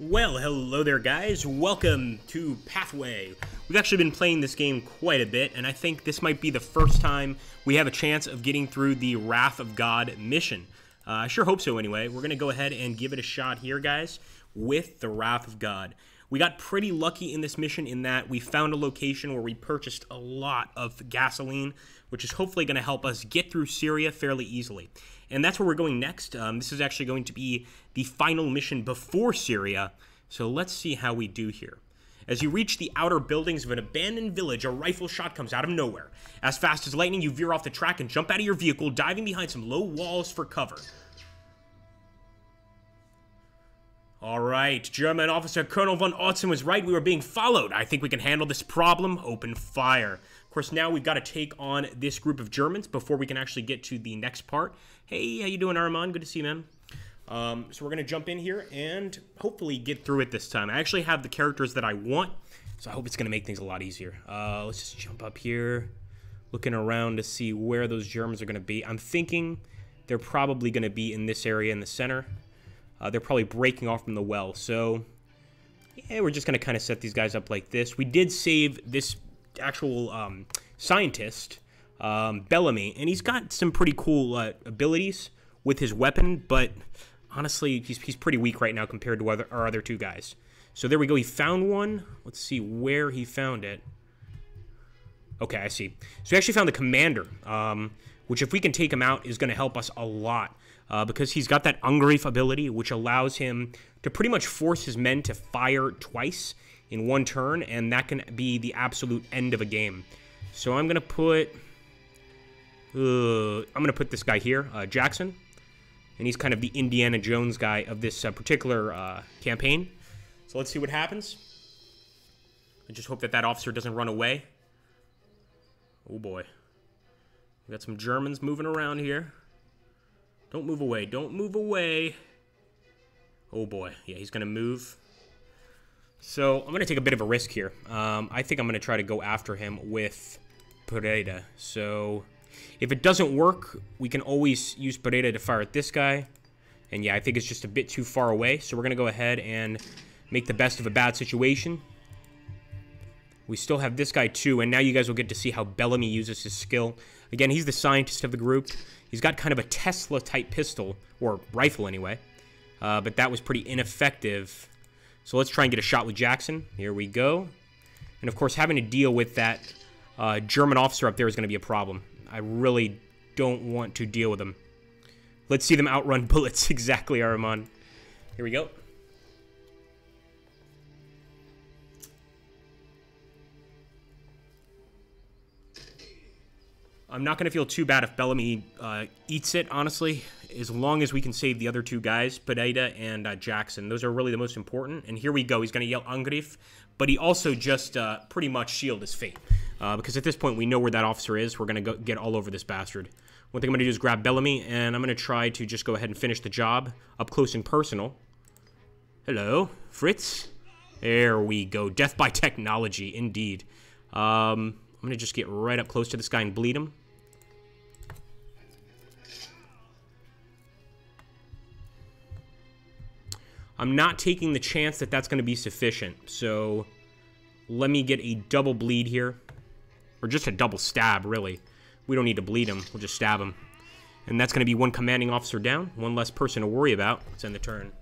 Well, hello there guys, welcome to Pathway. We've actually been playing this game quite a bit, and I think this might be the first time we have a chance of getting through the Wrath of God mission. I sure hope so anyway. We're going to go ahead and give it a shot here, guys, with the Wrath of God. We got pretty lucky in this mission in that we found a location where we purchased a lot of gasoline, which is hopefully going to help us get through Syria fairly easily. And that's where we're going next. This is actually going to be the final mission before Syria, so let's see how we do here. As you reach the outer buildings of an abandoned village, a rifle shot comes out of nowhere. As fast as lightning, you veer off the track and jump out of your vehicle, diving behind some low walls for cover. Alright, German officer Colonel von Otzen was right. We were being followed. I think we can handle this problem. Open fire. Of course, now we've got to take on this group of Germans before we can actually get to the next part. Hey, how you doing, Armand? Good to see you, man. So we're going to jump in here and hopefully get through it this time. I actually have the characters that I want, so I hope it's going to make things a lot easier. Let's just jump up here, looking around to see where those Germans are going to be. I'm thinking they're probably going to be in this area in the center. They're probably breaking off from the well, so yeah, we're just going to kind of set these guys up like this. We did save this actual scientist, Bellamy, and he's got some pretty cool abilities with his weapon, but honestly, he's pretty weak right now compared to our other two guys. So there we go, he found one. Let's see where he found it. Okay, I see. So he actually found the commander, which if we can take him out is going to help us a lot. Because he's got that Angriff ability, which allows him to pretty much force his men to fire twice in one turn, and that can be the absolute end of a game. So I'm gonna put this guy here, Jackson, and he's kind of the Indiana Jones guy of this particular campaign. So let's see what happens. I just hope that that officer doesn't run away. Oh boy, we got some Germans moving around here. Don't move away. Don't move away. Oh, boy. Yeah, he's going to move. So, I'm going to take a bit of a risk here. I think I'm going to try to go after him with Pereira. So, if it doesn't work, we can always use Pereira to fire at this guy. And, yeah, I think it's just a bit too far away. So, we're going to go ahead and make the best of a bad situation. We still have this guy, too. And now you guys will get to see how Bellamy uses his skill. Again, he's the scientist of the group. He's got kind of a Tesla-type pistol, or rifle anyway, but that was pretty ineffective. So let's try and get a shot with Jackson. Here we go. And of course, having to deal with that German officer up there is going to be a problem. I really don't want to deal with him. Let's see them outrun bullets. Exactly, Armand. Here we go. I'm not going to feel too bad if Bellamy eats it, honestly, as long as we can save the other two guys, Pereira and Jackson. Those are really the most important. And here we go. He's going to yell Angriff, but he also just pretty much shielded his fate. Because at this point, we know where that officer is. We're going to get all over this bastard. One thing I'm going to do is grab Bellamy, and I'm going to try to just go ahead and finish the job up close and personal. Hello, Fritz. There we go. Death by technology, indeed. I'm going to just get right up close to this guy and bleed him. I'm not taking the chance that that's going to be sufficient, so let me get a double bleed here. Or just a double stab, really. We don't need to bleed him. We'll just stab him. And that's going to be one commanding officer down. One less person to worry about. Let's end the turn.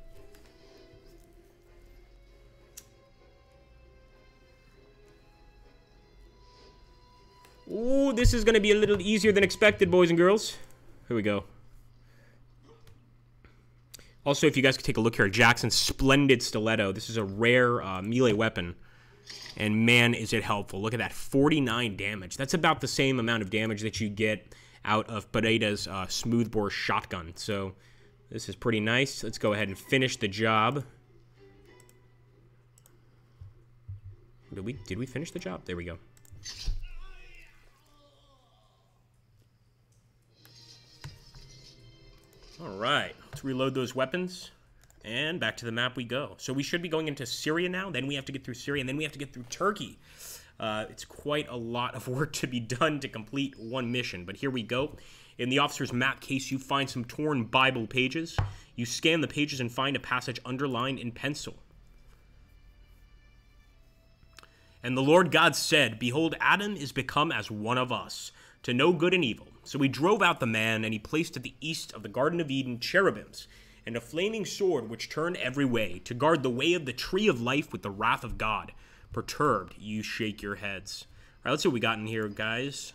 Ooh, this is going to be a little easier than expected, boys and girls. Here we go. Also, if you guys could take a look here at Jackson's splendid stiletto. This is a rare melee weapon. And man, is it helpful. Look at that, 49 damage. That's about the same amount of damage that you get out of Pereira's smoothbore shotgun. So, this is pretty nice. Let's go ahead and finish the job. Did we finish the job? There we go. Alright, let's reload those weapons, and back to the map we go. So we should be going into Syria now, then we have to get through Syria, and then we have to get through Turkey. It's quite a lot of work to be done to complete one mission, but here we go. In the officer's map case, you find some torn Bible pages. You scan the pages and find a passage underlined in pencil. And the Lord God said, Behold, Adam is become as one of us, to know good and evil. So he drove out the man, and he placed at the east of the Garden of Eden cherubims, and a flaming sword which turned every way, to guard the way of the tree of life with the wrath of God. Perturbed, you shake your heads. All right, let's see what we got in here, guys.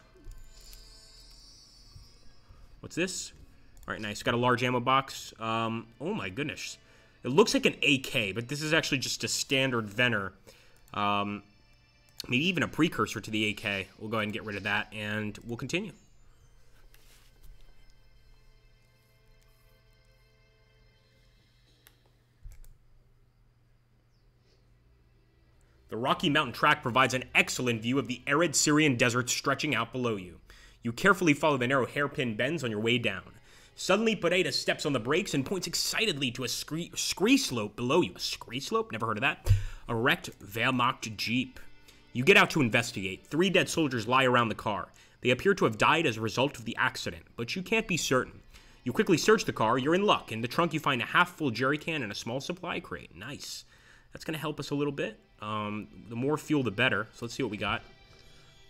What's this? All right, nice. Got a large ammo box. Oh my goodness. It looks like an AK, but this is actually just a standard Venner. Maybe even a precursor to the AK. We'll go ahead and get rid of that, and we'll continue. The Rocky Mountain track provides an excellent view of the arid Syrian desert stretching out below you. You carefully follow the narrow hairpin bends on your way down. Suddenly, Pineda steps on the brakes and points excitedly to a scree slope below you. A scree slope? Never heard of that. A wrecked Wehrmacht Jeep. You get out to investigate. 3 dead soldiers lie around the car. They appear to have died as a result of the accident, but you can't be certain. You quickly search the car. You're in luck. In the trunk, you find a half-full jerry can and a small supply crate. Nice. That's going to help us a little bit. The more fuel, the better. So let's see what we got.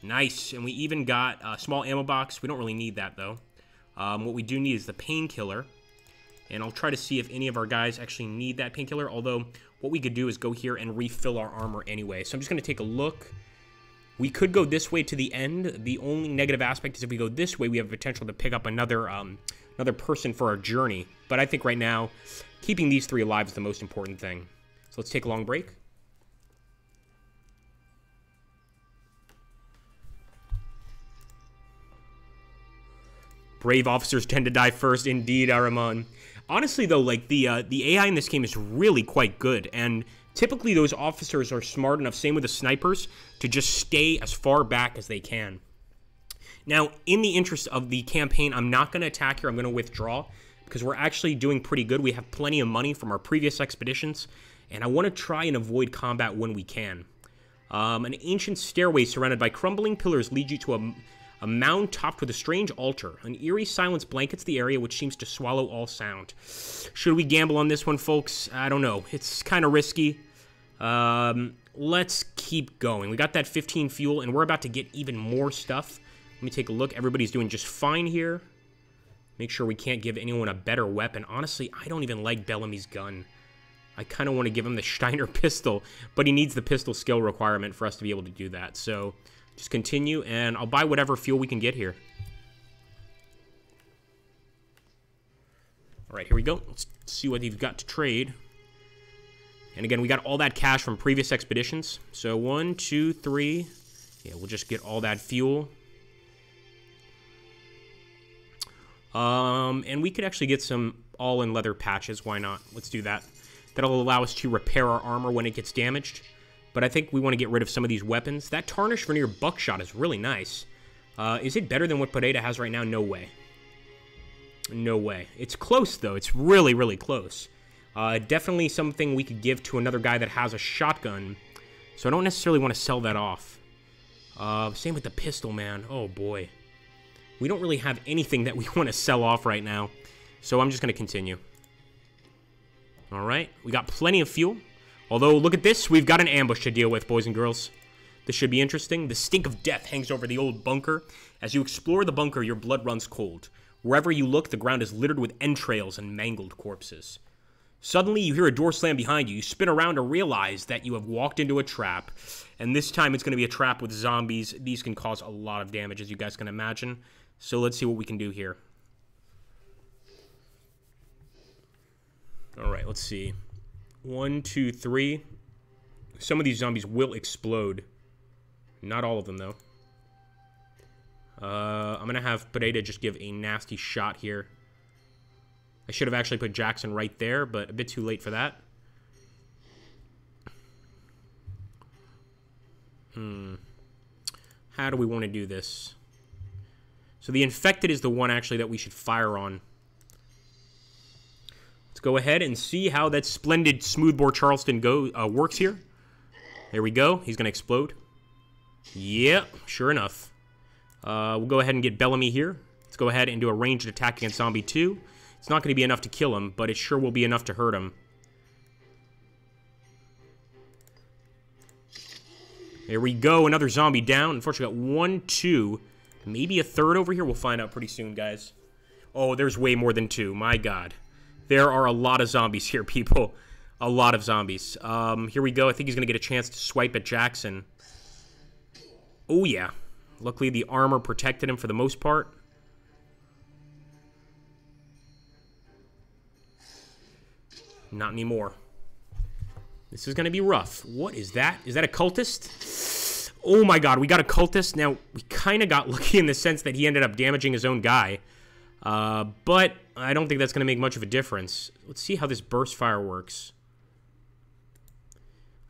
Nice. And we even got a small ammo box. We don't really need that, though. What we do need is the painkiller. And I'll try to see if any of our guys actually need that painkiller. Although, what we could do is go here and refill our armor anyway. So I'm just going to take a look. We could go this way to the end. The only negative aspect is if we go this way, we have potential to pick up another person for our journey. But I think right now, keeping these 3 alive is the most important thing. So let's take a long break. Brave officers tend to die first, indeed, Ahriman. Honestly, though, like, the AI in this game is really quite good, and typically those officers are smart enough, same with the snipers, to just stay as far back as they can. Now, in the interest of the campaign, I'm not going to attack here. I'm going to withdraw, because we're actually doing pretty good. We have plenty of money from our previous expeditions, and I want to try and avoid combat when we can. An ancient stairway surrounded by crumbling pillars leads you to a mound topped with a strange altar. An eerie silence blankets the area, which seems to swallow all sound. Should we gamble on this one, folks? I don't know. It's kind of risky. Let's keep going. We got that 15 fuel, and we're about to get even more stuff. Let me take a look. Everybody's doing just fine here. Make sure we can't give anyone a better weapon. Honestly, I don't even like Bellamy's gun. I kind of want to give him the Steiner pistol, but he needs the pistol skill requirement for us to be able to do that. So just continue, and I'll buy whatever fuel we can get here. All right, here we go. Let's see what you've got to trade. And again, we got all that cash from previous expeditions. So 1, 2, 3. Yeah, we'll just get all that fuel. And we could actually get some all-in leather patches. Why not? Let's do that. That'll allow us to repair our armor when it gets damaged. But I think we want to get rid of some of these weapons. That tarnished veneer buckshot is really nice. Is it better than what Pineda has right now? No way. No way. It's close, though. It's really, really close. Definitely something we could give to another guy that has a shotgun. So I don't necessarily want to sell that off. Same with the pistol, man. Oh, boy. We don't really have anything that we want to sell off right now. So I'm just going to continue. All right. We got plenty of fuel. Although, look at this. We've got an ambush to deal with, boys and girls. This should be interesting. The stink of death hangs over the old bunker. As you explore the bunker, your blood runs cold. Wherever you look, the ground is littered with entrails and mangled corpses. Suddenly, you hear a door slam behind you. You spin around to realize that you have walked into a trap. And this time, it's going to be a trap with zombies. These can cause a lot of damage, as you guys can imagine. So let's see what we can do here. All right, let's see. 1, 2, 3. Some of these zombies will explode. Not all of them, though. I'm going to have Pineda just give a nasty shot here. I should have actually put Jackson right there, but a bit too late for that. How do we want to do this? So the infected is the one, actually, that we should fire on. Let's go ahead and see how that splendid smoothbore Charleston works here. There we go. He's going to explode. Yep, sure enough. We'll go ahead and get Bellamy here. Let's go ahead and do a ranged attack against Zombie 2. It's not going to be enough to kill him, but it sure will be enough to hurt him. There we go. Another zombie down. Unfortunately, got 1, 2, maybe a third over here. We'll find out pretty soon, guys. Oh, there's way more than 2. My God. There are a lot of zombies here, people. A lot of zombies. Here we go. I think he's going to get a chance to swipe at Jackson. Oh, yeah. Luckily, the armor protected him for the most part. Not anymore. This is going to be rough. What is that? Is that a cultist? Oh my God, we got a cultist. Now, we kind of got lucky in the sense that he ended up damaging his own guy. But I don't think that's going to make much of a difference. Let's see how this burst fire works.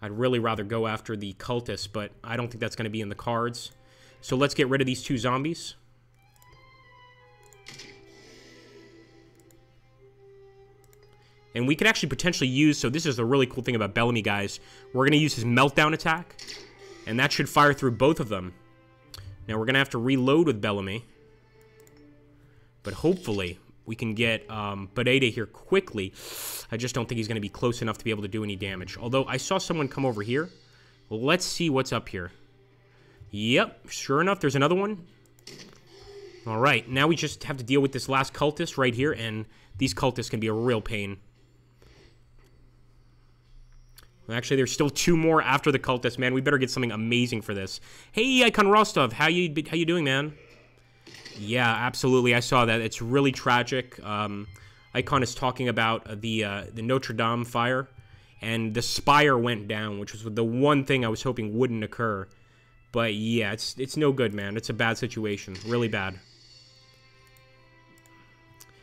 I'd really rather go after the cultist, but I don't think that's going to be in the cards. So let's get rid of these 2 zombies. And we could actually potentially use, so this is the really cool thing about Bellamy, guys. We're going to use his meltdown attack, and that should fire through both of them. Now we're going to have to reload with Bellamy. But hopefully we can get Barreda here quickly. I just don't think he's going to be close enough to be able to do any damage. Although I saw someone come over here. Well, let's see what's up here. Yep, sure enough, there's another one. All right, now we just have to deal with this last cultist right here, and these cultists can be a real pain. Actually, there's still 2 more after the cultist, man. We better get something amazing for this. Hey, Icon Rostov, how you doing, man? Yeah, absolutely. I saw that. It's really tragic. Icon is talking about the Notre Dame fire, and the spire went down, which was the one thing I was hoping wouldn't occur. But yeah, it's no good, man. It's a bad situation, really bad.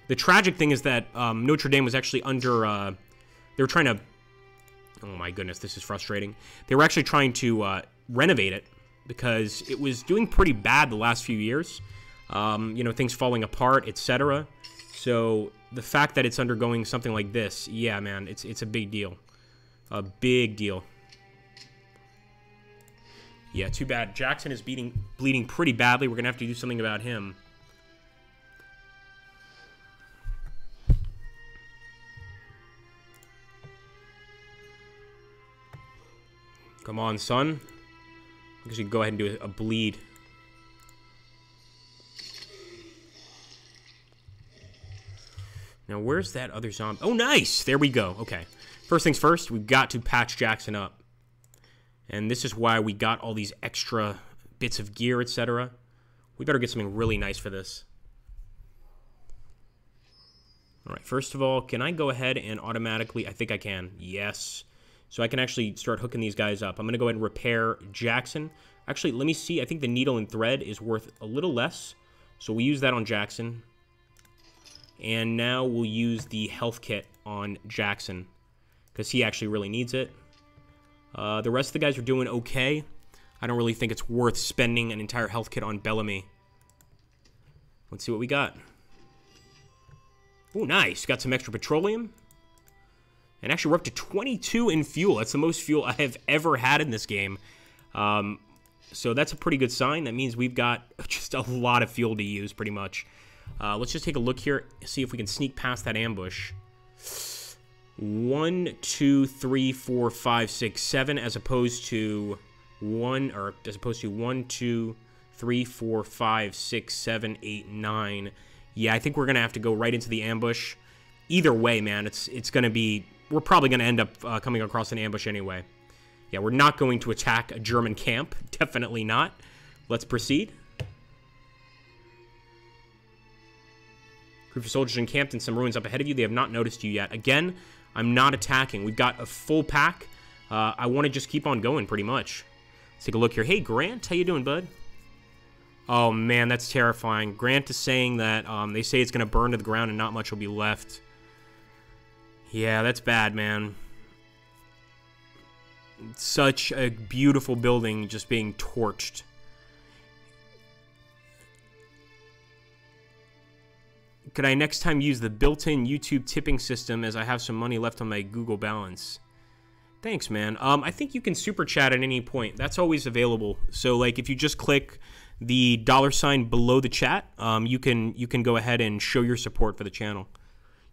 The tragic thing is that Notre Dame was actually under. They were trying to. Oh my goodness, this is frustrating. They were actually trying to renovate it because it was doing pretty bad the last few years. You know, things falling apart, etc. So the fact that it's undergoing something like this, yeah, man, it's a big deal. A big deal. Yeah, too bad. Jackson is bleeding pretty badly. We're going to have to do something about him. Come on, son. I guess you can go ahead and do a bleed. Now, where's that other zombie? Oh, nice! There we go. Okay. First things first, we've got to patch Jackson up. And this is why we got all these extra bits of gear, etc. We better get something really nice for this. Alright, first of all, can I go ahead and automatically... I think I can. Yes. So I can actually start hooking these guys up. I'm going to go ahead and repair Jackson. Actually, let me see. I think the needle and thread is worth a little less. So we use that on Jackson. And now we'll use the health kit on Jackson, because he actually really needs it. The rest of the guys are doing okay. I don't really think it's worth spending an entire health kit on Bellamy. Let's see what we got. Oh, nice. Got some extra petroleum. And actually, we're up to 22 in fuel. That's the most fuel I have ever had in this game. So that's a pretty good sign. That means we've got just a lot of fuel to use, pretty much. Let's just take a look here, see if we can sneak past that ambush. 1, 2, 3, 4, 5, 6, 7, as opposed to 1, 2, 3, 4, 5, 6, 7, 8, 9. Yeah, I think we're gonna have to go right into the ambush. Either way, man, it's gonna be. We're probably gonna end up coming across an ambush anyway. Yeah, we're not going to attack a German camp. Definitely not. Let's proceed. Group of soldiers encamped in some ruins up ahead of you. They have not noticed you yet. Again, I'm not attacking. We've got a full pack. I want to just keep on going, pretty much. Let's take a look here. Hey, Grant, how you doing, bud? Oh, man, that's terrifying. Grant is saying that they say it's going to burn to the ground and not much will be left. Yeah, that's bad, man. Such a beautiful building just being torched. Could I next time use the built-in YouTube tipping system as I have some money left on my Google balance? Thanks, man. I think you can super chat at any point. That's always available. So, like, if you just click the $ below the chat, you can go ahead and show your support for the channel.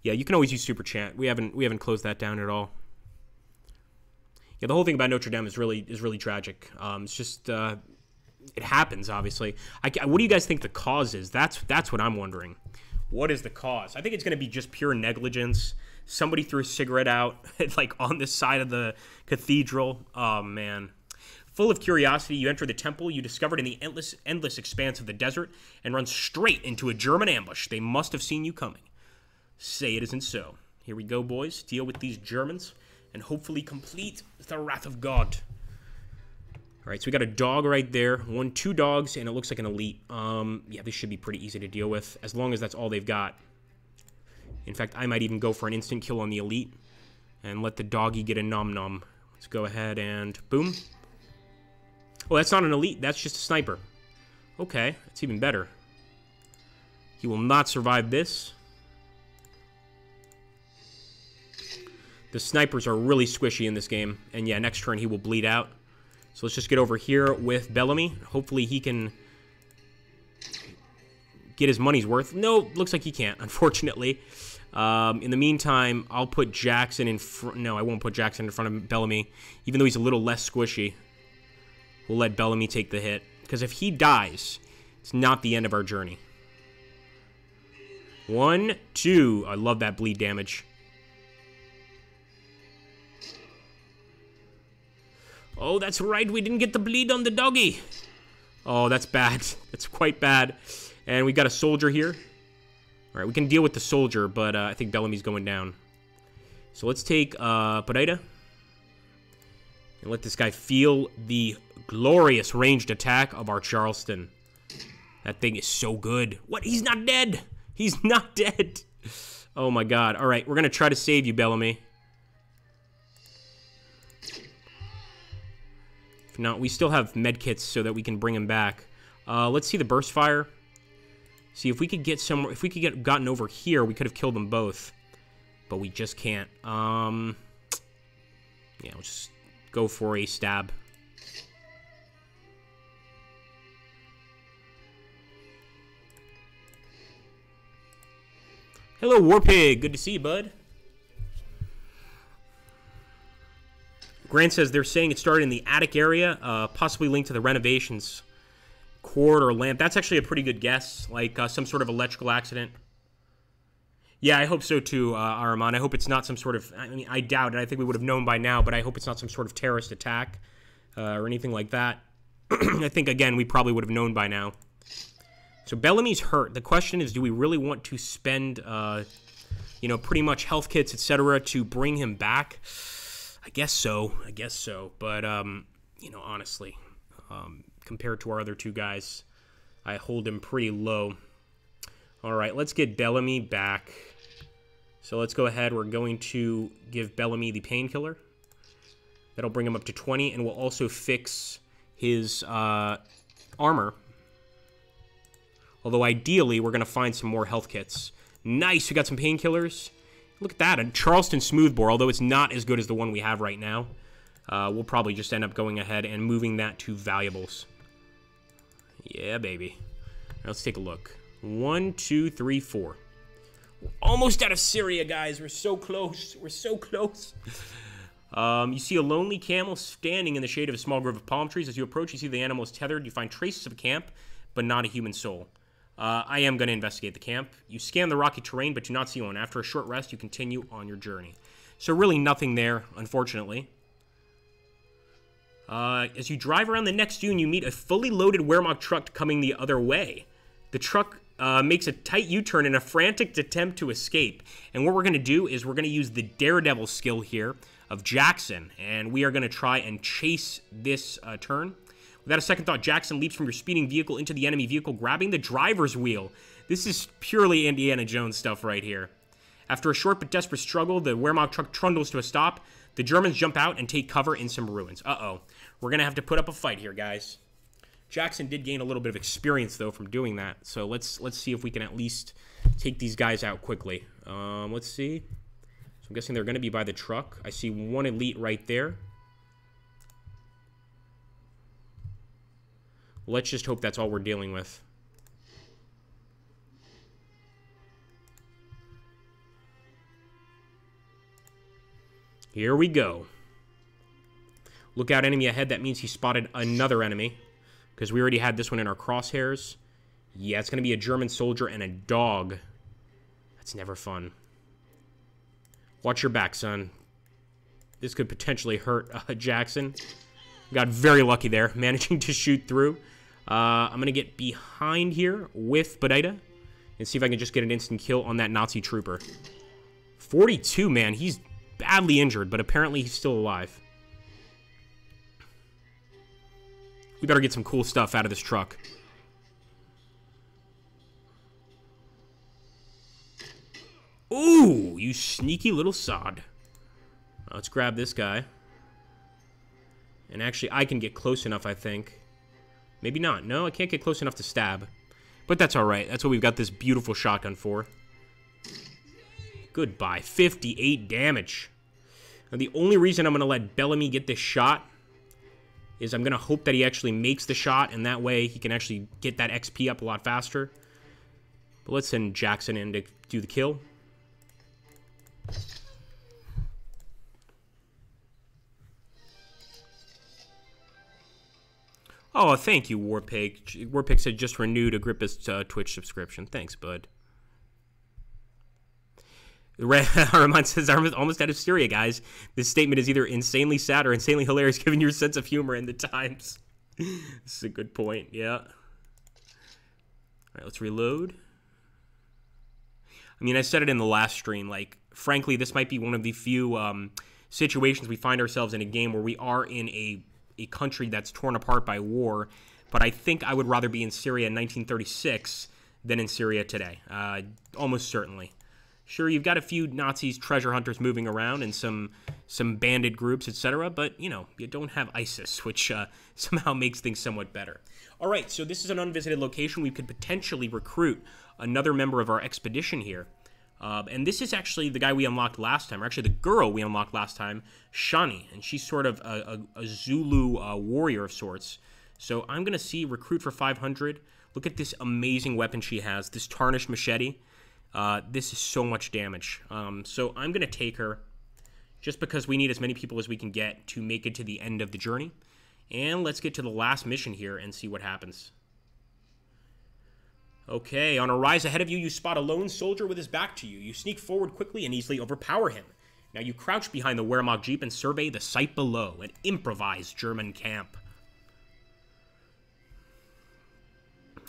Yeah, you can always use super chat. We haven't closed that down at all. Yeah, the whole thing about Notre Dame is really tragic. It's just it happens, obviously. What do you guys think the cause is? That's what I'm wondering. What is the cause? I think it's going to be just pure negligence. Somebody threw a cigarette out, like, on the side of the cathedral. Oh, man. Full of curiosity, you enter the temple you discovered in the endless expanse of the desert and run straight into a German ambush. They must have seen you coming. Say it isn't so. Here we go, boys. Deal with these Germans and hopefully complete the wrath of God. All right, so we got a dog right there. 2 dogs, and it looks like an elite. Yeah, this should be pretty easy to deal with, as long as that's all they've got. In fact, I might even go for an instant kill on the elite and let the doggy get a nom-nom. Let's go ahead and boom. Oh, that's not an elite. That's just a sniper. Okay, that's even better. He will not survive this. The snipers are really squishy in this game. And yeah, next turn he will bleed out. So let's just get over here with Bellamy. Hopefully he can get his money's worth. No, looks like he can't, unfortunately. In the meantime, I'll put Jackson in front. No, I won't put Jackson in front of Bellamy, even though he's a little less squishy. We'll let Bellamy take the hit, because if he dies, it's not the end of our journey. 1, 2. I love that bleed damage. Oh, that's right. We didn't get the bleed on the doggy. Oh, that's bad. That's quite bad. And we got a soldier here. All right, we can deal with the soldier, but I think Bellamy's going down. So let's take Pereira and let this guy feel the glorious ranged attack of our Charleston. That thing is so good. What? He's not dead. He's not dead. Oh, my God. All right, we're going to try to save you, Bellamy. If not, we still have medkits so that we can bring him back. Let's see the burst fire. See, if we could get somewhere, if we could get gotten over here, we could have killed them both. But we just can't. Yeah, we'll just go for a stab. Hello, Warpig. Good to see you, bud. Grant says they're saying it started in the attic area, possibly linked to the renovations. Cord or lamp. That's actually a pretty good guess, like some sort of electrical accident. Yeah, I hope so too, Araman. I hope it's not some sort of, I mean, I doubt it. I think we would have known by now, but I hope it's not some sort of terrorist attack or anything like that. I think, again, we probably would have known by now. So Bellamy's hurt. The question is, do we really want to spend, you know, pretty much health kits, etc., to bring him back? I guess so. I guess so. But, you know, honestly, compared to our other 2 guys, I hold him pretty low. All right, let's get Bellamy back. So let's go ahead. We're going to give Bellamy the painkiller. That'll bring him up to 20, and we'll also fix his armor. Although, ideally, we're going to find some more health kits. Nice, we got some painkillers. Look at that, a Charleston Smoothbore, although it's not as good as the one we have right now. We'll probably just end up going ahead and moving that to valuables. Yeah, baby. Now let's take a look. 1, 2, 3, 4. We're almost out of Syria, guys. We're so close. We're so close. You see a lonely camel standing in the shade of a small grove of palm trees. As you approach, you see the animal is tethered. You find traces of a camp, but not a human soul. I am going to investigate the camp. You scan the rocky terrain, but do not see one. After a short rest, you continue on your journey. So really nothing there, unfortunately. As you drive around the next dune, you meet a fully loaded Wehrmacht truck coming the other way. The truck makes a tight U-turn in a frantic attempt to escape. And what we're going to do is we're going to use the Daredevil skill here of Jackson. And we are going to try and chase this turn. Without a second thought, Jackson leaps from your speeding vehicle into the enemy vehicle, grabbing the driver's wheel. This is purely Indiana Jones stuff right here. After a short but desperate struggle, the Wehrmacht truck trundles to a stop. The Germans jump out and take cover in some ruins. Uh-oh. We're going to have to put up a fight here, guys. Jackson did gain a little bit of experience, though, from doing that. So let's see if we can at least take these guys out quickly. Let's see. So I'm guessing they're going to be by the truck. I see one elite right there. Let's just hope that's all we're dealing with. Here we go. Look out, enemy ahead. That means he spotted another enemy, because we already had this one in our crosshairs. Yeah, it's going to be a German soldier and a dog. That's never fun. Watch your back, son. This could potentially hurt Jackson. Got very lucky there, managing to shoot through. I'm going to get behind here with Badita and see if I can just get an instant kill on that Nazi trooper. 42, man. He's badly injured, but apparently he's still alive. We better get some cool stuff out of this truck. Ooh, you sneaky little sod. Let's grab this guy. And actually, I can get close enough, I think. Maybe not. No, I can't get close enough to stab. But that's alright. That's what we've got this beautiful shotgun for. Goodbye. 58 damage. Now, the only reason I'm going to let Bellamy get this shot is I'm going to hope that he actually makes the shot, and that way he can actually get that XP up a lot faster. But let's send Jackson in to do the kill. Oh, thank you, Warpig. Warpig said just renewed Agrippa's Twitch subscription. Thanks, bud. Armand says, I'm almost out of Syria, guys. This statement is either insanely sad or insanely hilarious, given your sense of humor in the times. This is a good point, yeah. All right, let's reload. I mean, I said it in the last stream. Like, frankly, this might be one of the few situations we find ourselves in a game where we are in a country that's torn apart by war, but I think I would rather be in Syria in 1936 than in Syria today. Almost certainly. Sure, you've got a few Nazis, treasure hunters moving around and some bandit groups, etc., but, you know, you don't have ISIS, which somehow makes things somewhat better. All right, so this is an unvisited location. We could potentially recruit another member of our expedition here. And this is actually the guy we unlocked last time, or actually the girl we unlocked last time, Shani, and she's sort of a Zulu warrior of sorts. So I'm going to see recruit for 500. Look at this amazing weapon she has, this tarnished machete. This is so much damage. So I'm going to take her just because we need as many people as we can get to make it to the end of the journey. And let's get to the last mission here and see what happens. Okay, on a rise ahead of you, you spot a lone soldier with his back to you. You sneak forward quickly and easily overpower him. Now you crouch behind the Wehrmacht Jeep and survey the site below, an improvised German camp.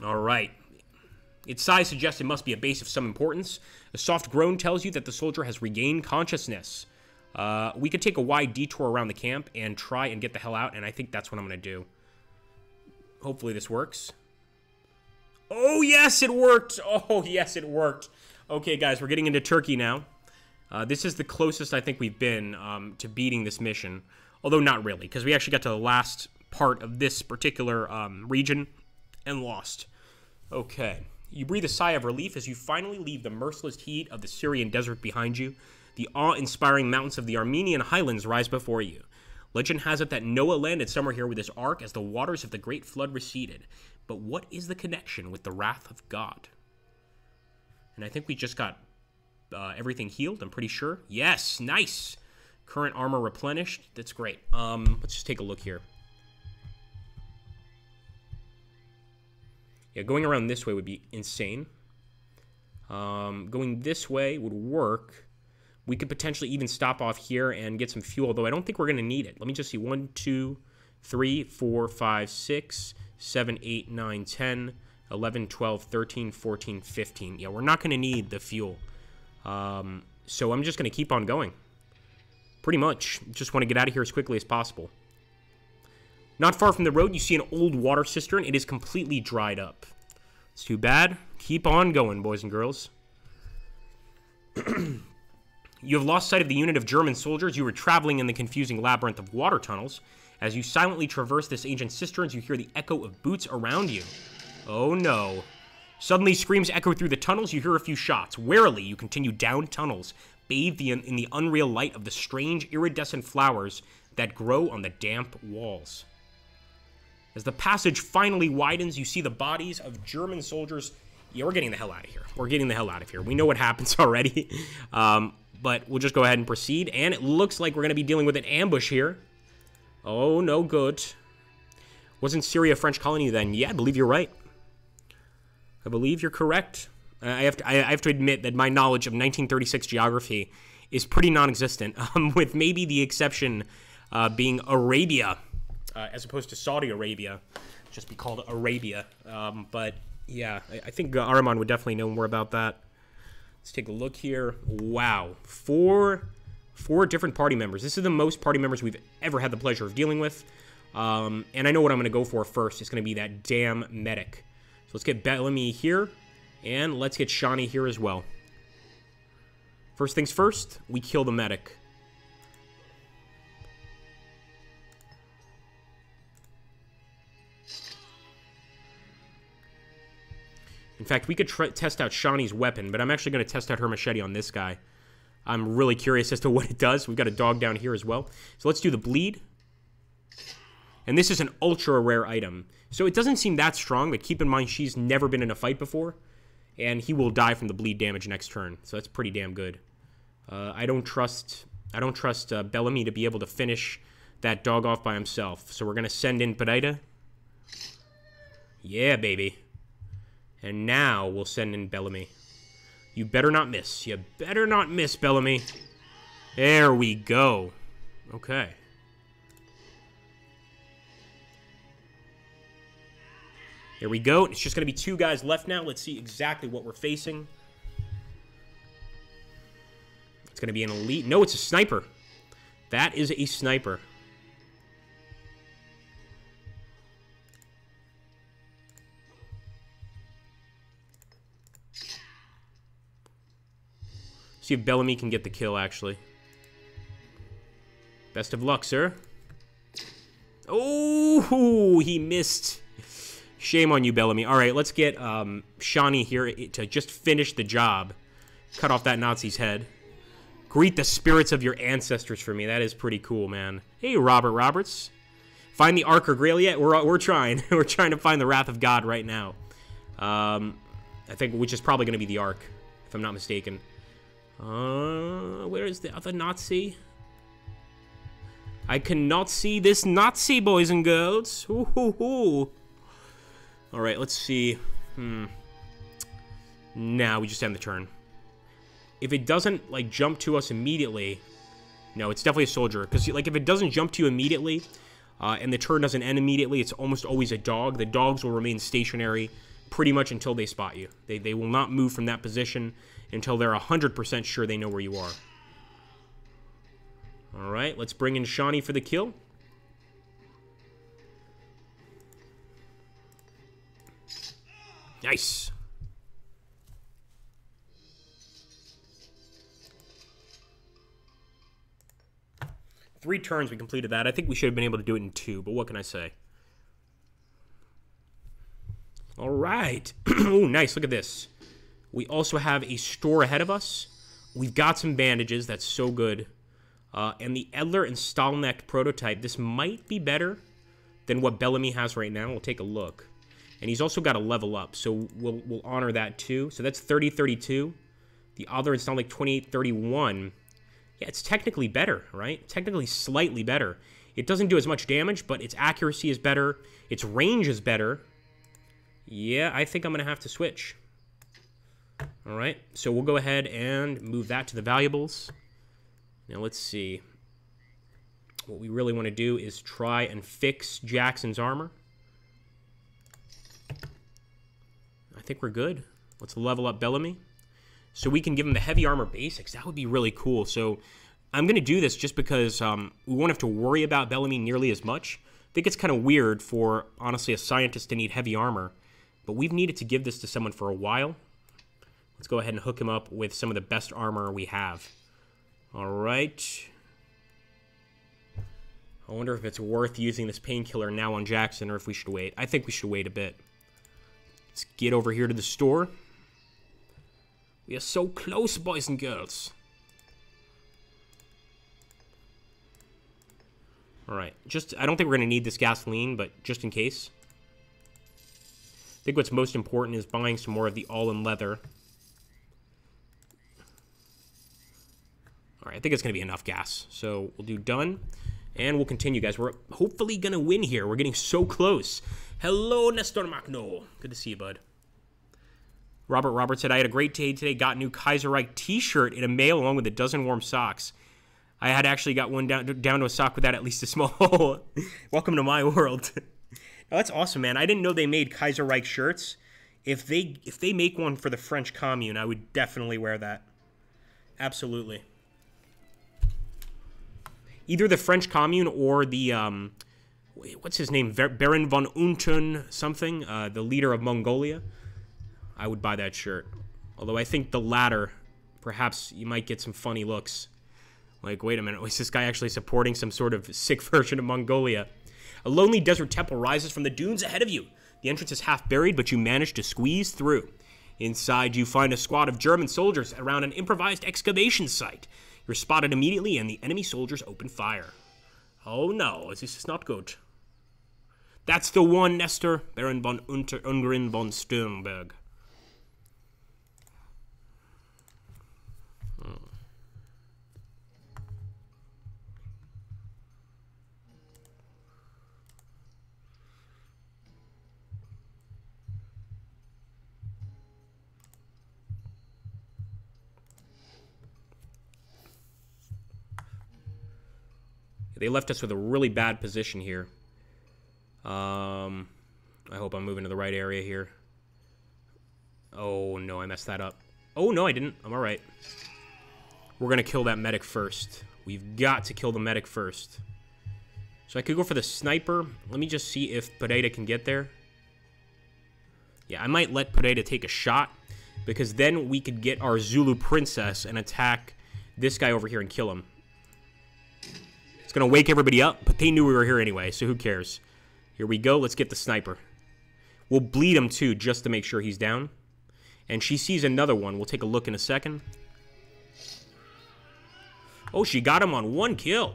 Alright. Its size suggests it must be a base of some importance. A soft groan tells you that the soldier has regained consciousness. We could take a wide detour around the camp and try and get the hell out, and I think that's what I'm going to do. Hopefully this works. Oh, yes, it worked. Oh, yes, it worked. Okay, guys, we're getting into Turkey now. This is the closest I think we've been to beating this mission. Although not really, because we actually got to the last part of this particular region and lost. Okay. You breathe a sigh of relief as you finally leave the merciless heat of the Syrian desert behind you. The awe-inspiring mountains of the Armenian highlands rise before you. Legend has it that Noah landed somewhere here with his ark as the waters of the Great Flood receded. But what is the connection with the wrath of God? And I think we just got everything healed, I'm pretty sure. Yes, nice. Current armor replenished. That's great. Let's just take a look here. Yeah, going around this way would be insane. Going this way would work. We could potentially even stop off here and get some fuel, though I don't think we're going to need it. Let me just see. 1, 2, 3, 4, 5, 6, 7, 8, 9, 10, 11, 12, 13, 14, 15. Yeah, we're not going to need the fuel. So I'm just going to keep on going. Pretty much. Just want to get out of here as quickly as possible. Not far from the road, you see an old water cistern. It is completely dried up. It's too bad. Keep on going, boys and girls. You have lost sight of the unit of German soldiers. You were traveling in the confusing labyrinth of water tunnels. As you silently traverse this ancient cisterns, you hear the echo of boots around you. Oh no. Suddenly, screams echo through the tunnels. You hear a few shots. Warily, you continue down tunnels, bathed in the unreal light of the strange, iridescent flowers that grow on the damp walls. As the passage finally widens, you see the bodies of German soldiers. Yeah, we're getting the hell out of here. We're getting the hell out of here. We know what happens already. But we'll just go ahead and proceed. And it looks like we're going to be dealing with an ambush here. Oh, no good. Wasn't Syria a French colony then? Yeah, I believe you're right. I believe you're correct. I have to admit that my knowledge of 1936 geography is pretty non-existent, with maybe the exception being Arabia, as opposed to Saudi Arabia. Just be called Arabia. But yeah, I think Ahriman would definitely know more about that. Let's take a look here. Wow, four different party members. This is the most party members we've ever had the pleasure of dealing with. And I know what I'm going to go for first. It's going to be that damn medic. So let's get Bellamy here, and let's get Shani here as well. First things first, we kill the medic. In fact, we could test out Shani's weapon, but I'm actually going to test out her machete on this guy. I'm really curious as to what it does. We've got a dog down here as well. So let's do the bleed. And this is an ultra rare item. So it doesn't seem that strong, but keep in mind she's never been in a fight before. And he will die from the bleed damage next turn. So that's pretty damn good. I don't trust Bellamy to be able to finish that dog off by himself. So we're going to send in Pereira. Yeah, baby. And now we'll send in Bellamy. You better not miss. You better not miss, Bellamy. There we go. Okay. Here we go. It's just going to be 2 guys left now. Let's see exactly what we're facing. It's going to be an elite. No, it's a sniper. That is a sniper. See if Bellamy can get the kill, actually. Best of luck, sir. Oh, he missed. Shame on you, Bellamy. All right, let's get Shani here to just finish the job. Cut off that Nazi's head. Greet the spirits of your ancestors for me. That is pretty cool, man. Hey, Robert Roberts. Find the Ark or Grail yet? We're trying. We're trying to find the Wrath of God right now. I think, which is probably going to be the Ark, if I'm not mistaken. Where is the other Nazi? I cannot see this Nazi, boys and girls. Ooh, hoo, hoo. All right, let's see. Now we just end the turn. If it doesn't, like, jump to us immediately... No, it's definitely a soldier. Because, like, if it doesn't jump to you immediately, and the turn doesn't end immediately, it's almost always a dog. The dogs will remain stationary pretty much until they spot you. They will not move from that position until they're 100% sure they know where you are. All right, let's bring in Shani for the kill. Nice. Three turns we completed that. I think we should have been able to do it in 2, but what can I say? All right. Ooh, nice. Look at this. We also have a store ahead of us. We've got some bandages. That's so good. And the Edler and Stahlnecht prototype. This might be better than what Bellamy has right now. We'll take a look. And he's also got a level up, so we'll honor that too. So that's 30-32. The other and Stahlnecht 28-31. Yeah, it's technically better, right? Technically slightly better. It doesn't do as much damage, but its accuracy is better. Its range is better. Yeah, I think I'm going to have to switch. All right, so we'll go ahead and move that to the valuables. Now, let's see. What we really want to do is try and fix Jackson's armor. I think we're good. Let's level up Bellamy. So we can give him the heavy armor basics. That would be really cool. So I'm going to do this just because we won't have to worry about Bellamy nearly as much. I think it's kind of weird for, honestly, a scientist to need heavy armor. But we've needed to give this to someone for a while. Let's go ahead and hook him up with some of the best armor we have. All right. I wonder if it's worth using this painkiller now on Jackson or if we should wait. I think we should wait a bit. Let's get over here to the store. We are so close, boys and girls. All right. I don't think we're going to need this gasoline, but just in case. I think what's most important is buying some more of the all-in leather. All right, I think it's going to be enough gas. So we'll do done. And we'll continue, guys. We're hopefully going to win here. We're getting so close. Hello, Nestor Magno. Good to see you, bud. Robert said, I had a great day today. Got a new Kaiserreich t-shirt in a mail along with a dozen warm socks. I had actually got one down to a sock without at least a small hole. Welcome to my world. Oh, that's awesome, man. I didn't know they made Kaiserreich shirts. If they make one for the French Commune, I would definitely wear that. Absolutely. Either the French Commune or the, what's his name? Baron von Unten something, the leader of Mongolia. I would buy that shirt. Although I think the latter, perhaps you might get some funny looks. Like, wait a minute, was this guy actually supporting some sort of sick version of Mongolia? A lonely desert temple rises from the dunes ahead of you. The entrance is half buried, but you manage to squeeze through. Inside, you find a squad of German soldiers around an improvised excavation site. You're spotted immediately, and the enemy soldiers open fire. Oh no, this is not good. That's the one, Nestor. Baron von Ungern von Sternberg. They left us with a really bad position here. I hope I'm moving to the right area here. Oh, no, I messed that up. Oh, no, I didn't. I'm all right. We're going to kill that medic first. We've got to kill the medic first. So I could go for the sniper. Let me just see if Pereira can get there. Yeah, I might let Pereira take a shot, because then we could get our Zulu princess and attack this guy over here and kill him. Gonna wake everybody up, but they knew we were here anyway, so who cares? Here we go. Let's get the sniper. We'll bleed him too, just to make sure he's down. And she sees another one. We'll take a look in a second. Oh, she got him on one kill.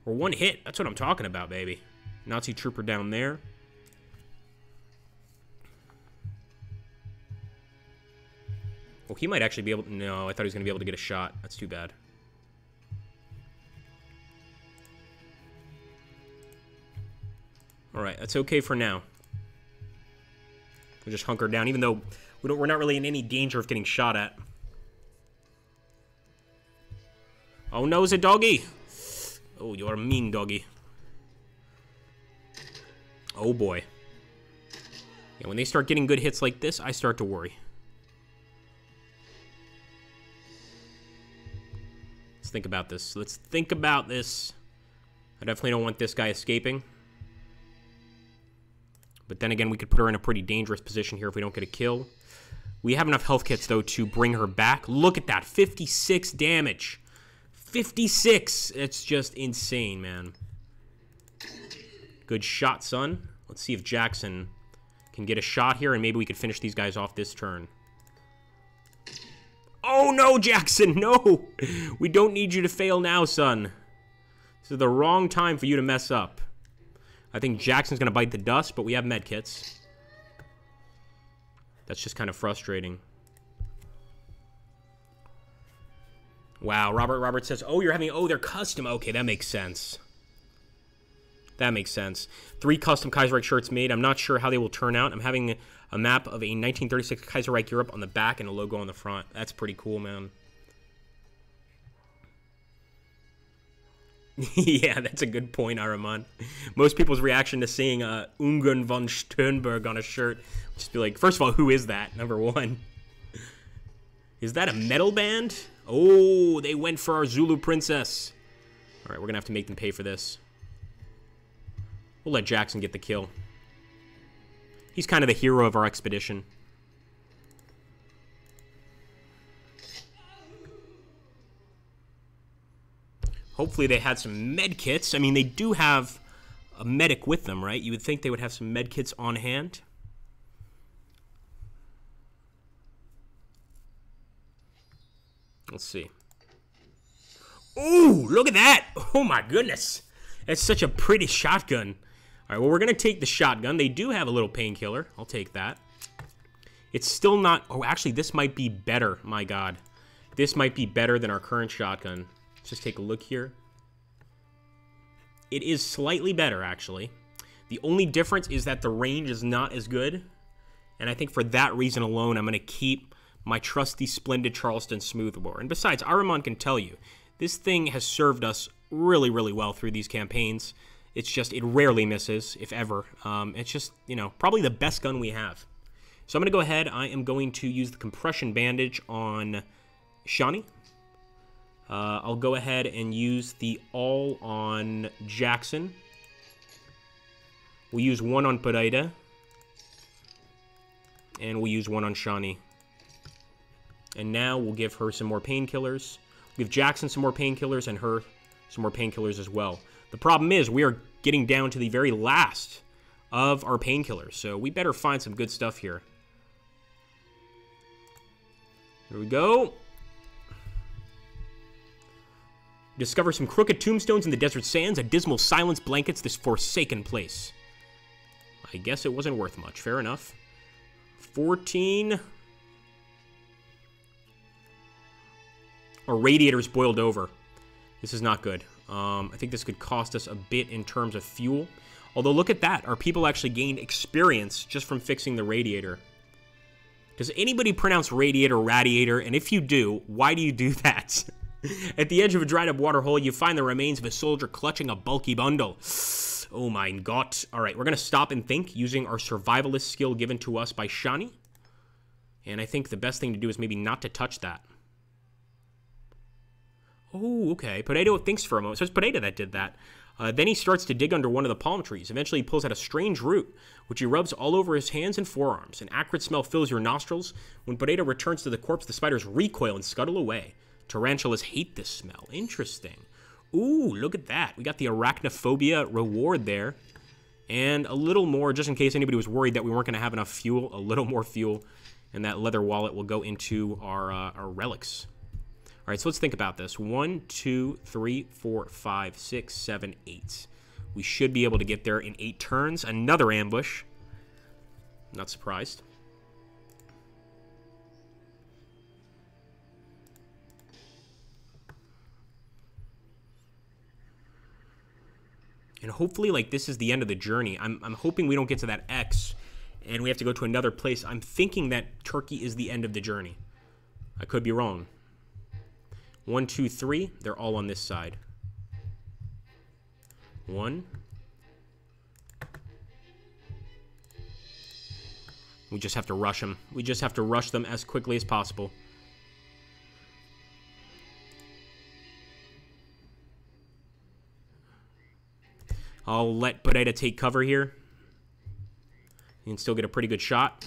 Or one hit. That's what I'm talking about, baby. Nazi trooper down there. Well, he might actually be able to... No, I thought he was going to be able to get a shot. That's too bad. Alright, that's okay for now. We'll just hunker down, even though we're not really in any danger of getting shot at. Oh no, it's a doggy! Oh, you're a mean doggy. Oh boy. Yeah, when they start getting good hits like this, I start to worry. Let's think about this. Let's think about this. I definitely don't want this guy escaping. But then again, we could put her in a pretty dangerous position here if we don't get a kill. We have enough health kits, though, to bring her back. Look at that. 56 damage. 56. It's just insane, man. Good shot, son. Let's see if Jackson can get a shot here, and maybe we could finish these guys off this turn. Oh, no, Jackson. No. We don't need you to fail now, son. This is the wrong time for you to mess up. I think Jackson's going to bite the dust, but we have med kits. That's just kind of frustrating. Wow, Robert says, oh, you're having, oh, they're custom. Okay, that makes sense. That makes sense. 3 custom Kaiserreich shirts made. I'm not sure how they will turn out. I'm having a map of a 1936 Kaiserreich Europe on the back and a logo on the front. That's pretty cool, man. Yeah, that's a good point, Araman. Most people's reaction to seeing Ungern von Sternberg on a shirt would just be like, first of all, who is that? Number one. Is that a metal band? Oh, they went for our Zulu princess. All right, we're going to have to make them pay for this. We'll let Jackson get the kill. He's kind of the hero of our expedition. Hopefully they had some med kits. I mean, they do have a medic with them, right? You would think they would have some med kits on hand. Let's see. Ooh, look at that. Oh, my goodness. That's such a pretty shotgun. All right, well, we're going to take the shotgun. They do have a little painkiller. I'll take that. It's still not... Oh, actually, this might be better. My God. This might be better than our current shotgun. Let's just take a look here. It is slightly better, actually. The only difference is that the range is not as good. And I think for that reason alone, I'm going to keep my trusty, splendid Charleston Smoothbore. And besides, Ahriman can tell you, this thing has served us really, really well through these campaigns. It's just, it rarely misses, if ever. It's just, you know, probably the best gun we have. So I'm going to go ahead. I am going to use the compression bandage on Shani. I'll go ahead and use the all on Jackson. We'll use one on Pereira. And we'll use one on Shani. And now we'll give her some more painkillers. We'll give Jackson some more painkillers and her some more painkillers as well. The problem is we are getting down to the very last of our painkillers. So we better find some good stuff here. Here we go. Discover some crooked tombstones in the desert sands. A dismal silence blankets this forsaken place. I guess it wasn't worth much. Fair enough. 14. Our radiator's boiled over. This is not good. I think this could cost us a bit in terms of fuel. Although, look at that. Our people actually gained experience just from fixing the radiator. Does anybody pronounce radiator radiator? And if you do, why do you do that? At the edge of a dried-up waterhole, you find the remains of a soldier clutching a bulky bundle. Oh my god. Alright, we're going to stop and think using our survivalist skill given to us by Shani. And I think the best thing to do is maybe not to touch that. Oh, okay. Pereira thinks for a moment. So it's Pereira that did that. Then he starts to dig under one of the palm trees. Eventually, he pulls out a strange root, which he rubs all over his hands and forearms. An acrid smell fills your nostrils. When Pereira returns to the corpse, the spiders recoil and scuttle away. Tarantulas hate this smell. Interesting. Ooh, look at that. We got the arachnophobia reward there. And a little more, just in case anybody was worried that we weren't going to have enough fuel, a little more fuel. And that leather wallet will go into our relics. All right, so let's think about this. 1, 2, 3, 4, 5, 6, 7, 8. We should be able to get there in 8 turns. Another ambush. Not surprised. And hopefully, like, this is the end of the journey. I'm hoping we don't get to that X and we have to go to another place. I'm thinking that Turkey is the end of the journey. I could be wrong. 1, 2, 3. They're all on this side. 1. We just have to rush them. We just have to rush them as quickly as possible. I'll let Pereira take cover here. You can still get a pretty good shot.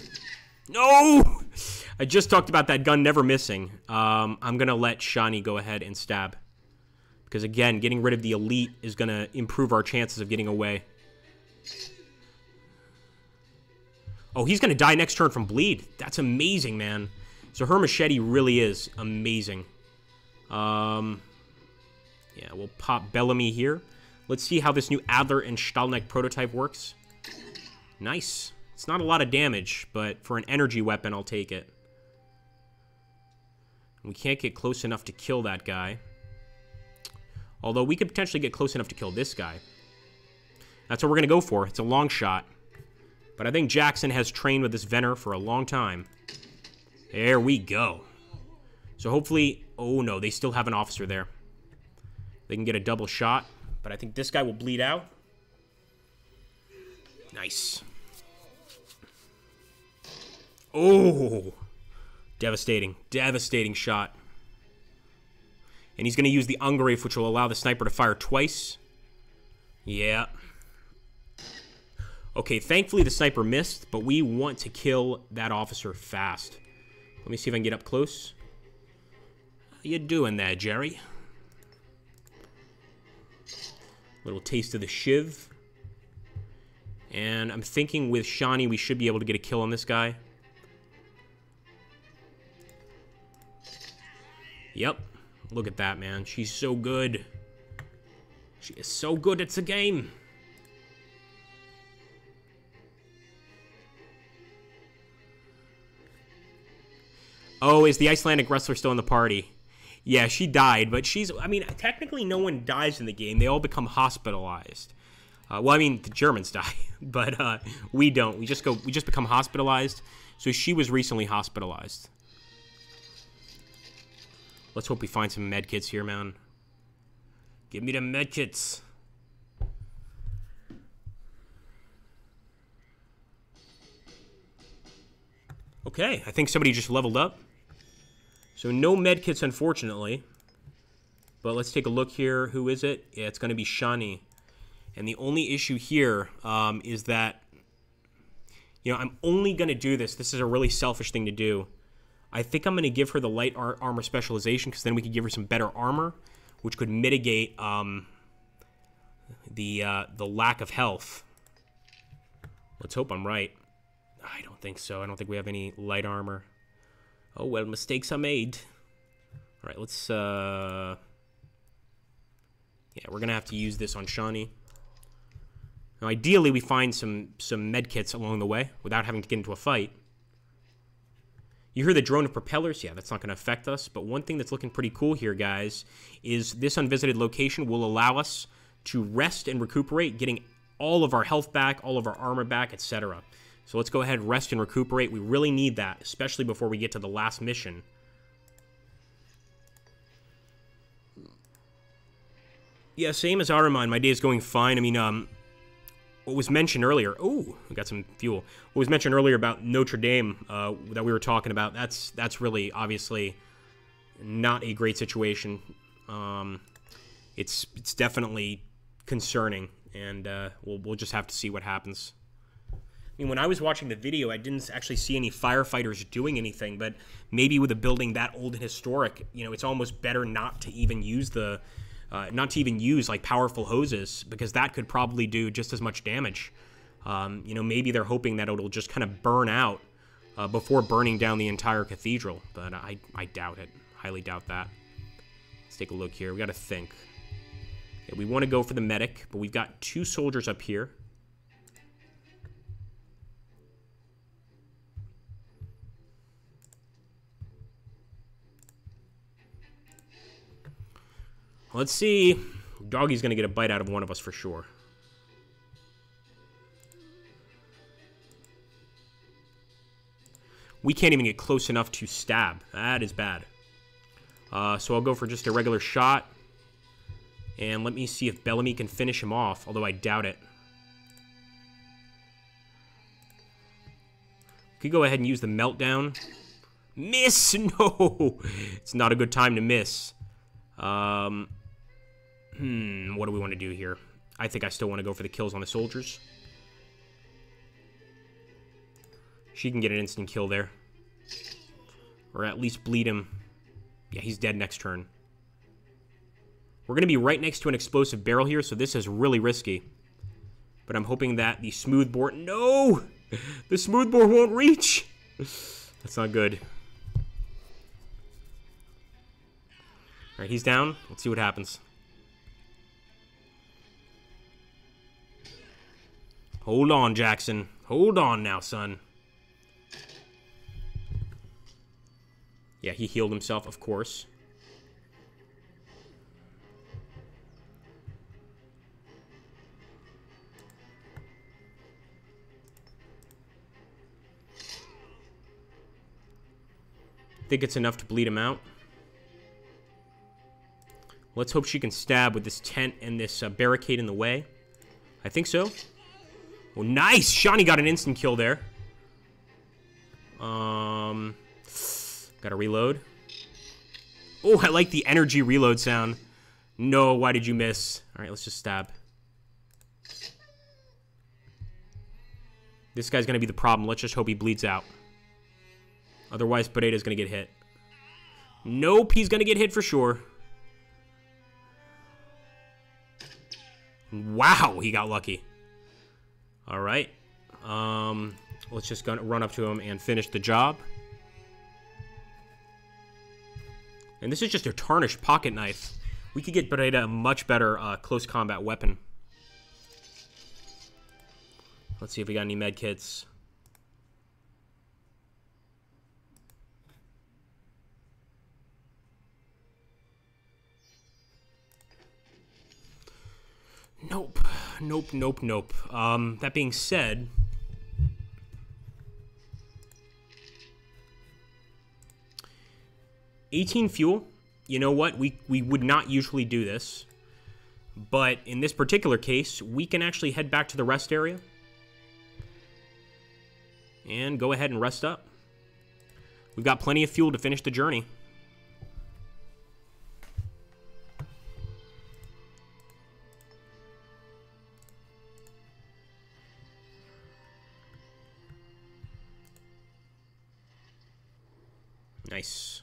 No! I just talked about that gun never missing. I'm going to let Shani go ahead and stab. Because, again, getting rid of the elite is going to improve our chances of getting away. Oh, he's going to die next turn from bleed. That's amazing, man. So her machete really is amazing. Yeah, we'll pop Bellamy here. Let's see how this new Adler and Stahlneck prototype works. Nice. It's not a lot of damage, but for an energy weapon, I'll take it. We can't get close enough to kill that guy. Although we could potentially get close enough to kill this guy. That's what we're going to go for. It's a long shot. But I think Jackson has trained with this Venner for a long time. There we go. So hopefully... Oh, no. They still have an officer there. They can get a double shot. But I think this guy will bleed out. Nice. Oh. Devastating. Devastating shot. And he's going to use the Ungreif, which will allow the sniper to fire twice. Yeah. Okay, thankfully the sniper missed, but we want to kill that officer fast. Let me see if I can get up close. How you doing there, Jerry? Little taste of the Shiv. And I'm thinking with Shani, we should be able to get a kill on this guy. Yep. Look at that, man. She's so good. She is so good. It's a game. Oh, is the Icelandic wrestler still in the party? Yeah, she died, but I mean, technically no one dies in the game. They all become hospitalized. Well, I mean, the Germans die, but we don't. We just become hospitalized. So she was recently hospitalized. Let's hope we find some medkits here, man. Give me the medkits. Okay, I think somebody just leveled up. So no medkits, unfortunately. But let's take a look here. Who is it? Yeah, it's going to be Shani. And the only issue here is that, you know, I'm only going to do this. This is a really selfish thing to do. I think I'm going to give her the light armor specialization because then we could give her some better armor, which could mitigate the lack of health. Let's hope I'm right. I don't think so. I don't think we have any light armor. Oh, well, mistakes are made. All right, let's... Yeah, we're going to have to use this on Shani. Now, ideally, we find some medkits along the way without having to get into a fight. You hear the drone of propellers? Yeah, that's not going to affect us. But one thing that's looking pretty cool here, guys, is this unvisited location will allow us to rest and recuperate, getting all of our health back, all of our armor back, etc. So let's go ahead, rest and recuperate. We really need that, especially before we get to the last mission. Yeah, same as Aramon. My day is going fine. I mean, what was mentioned earlier... Oh, we got some fuel. What was mentioned earlier about Notre Dame that we were talking about, that's really, obviously, not a great situation. It's definitely concerning, and we'll just have to see what happens. I mean, when I was watching the video, I didn't actually see any firefighters doing anything, but maybe with a building that old and historic, you know, it's almost better not to even use the... like powerful hoses, because that could probably do just as much damage. You know, maybe they're hoping that it'll just kind of burn out before burning down the entire cathedral, but I doubt it. Highly doubt that. Let's take a look here. We got to think. Okay, we want to go for the medic, but we've got 2 soldiers up here. Let's see. Doggy's going to get a bite out of one of us for sure. We can't even get close enough to stab. That is bad. So I'll go for just a regular shot. And let me see if Bellamy can finish him off, although I doubt it. Could go ahead and use the meltdown. Miss! No! It's not a good time to miss. What do we want to do here? I think I still want to go for the kills on the soldiers. She can get an instant kill there. Or at least bleed him. Yeah, he's dead next turn. We're going to be right next to an explosive barrel here, so this is really risky. But I'm hoping that the smoothbore... No! The smoothbore won't reach! That's not good. Alright, he's down. Let's see what happens. Hold on, Jackson. Hold on now, son. Yeah, he healed himself, of course. Think it's enough to bleed him out. Let's hope she can stab with this tent and this barricade in the way. I think so. Oh, nice! Shani got an instant kill there. Gotta reload. Oh, I like the energy reload sound. No, why did you miss? Alright, let's just stab. This guy's gonna be the problem. Let's just hope he bleeds out. Otherwise, Pereira's gonna get hit. Nope, he's gonna get hit for sure. Wow, he got lucky. Alright. Let's just run up to him and finish the job. And this is just a tarnished pocket knife. We could get Pereira a much better close combat weapon. Let's see if we got any med kits. Nope, nope, nope. That being said... 18 fuel. You know what? We would not usually do this. But in this particular case, we can actually head back to the rest area. And go ahead and rest up. We've got plenty of fuel to finish the journey. Nice.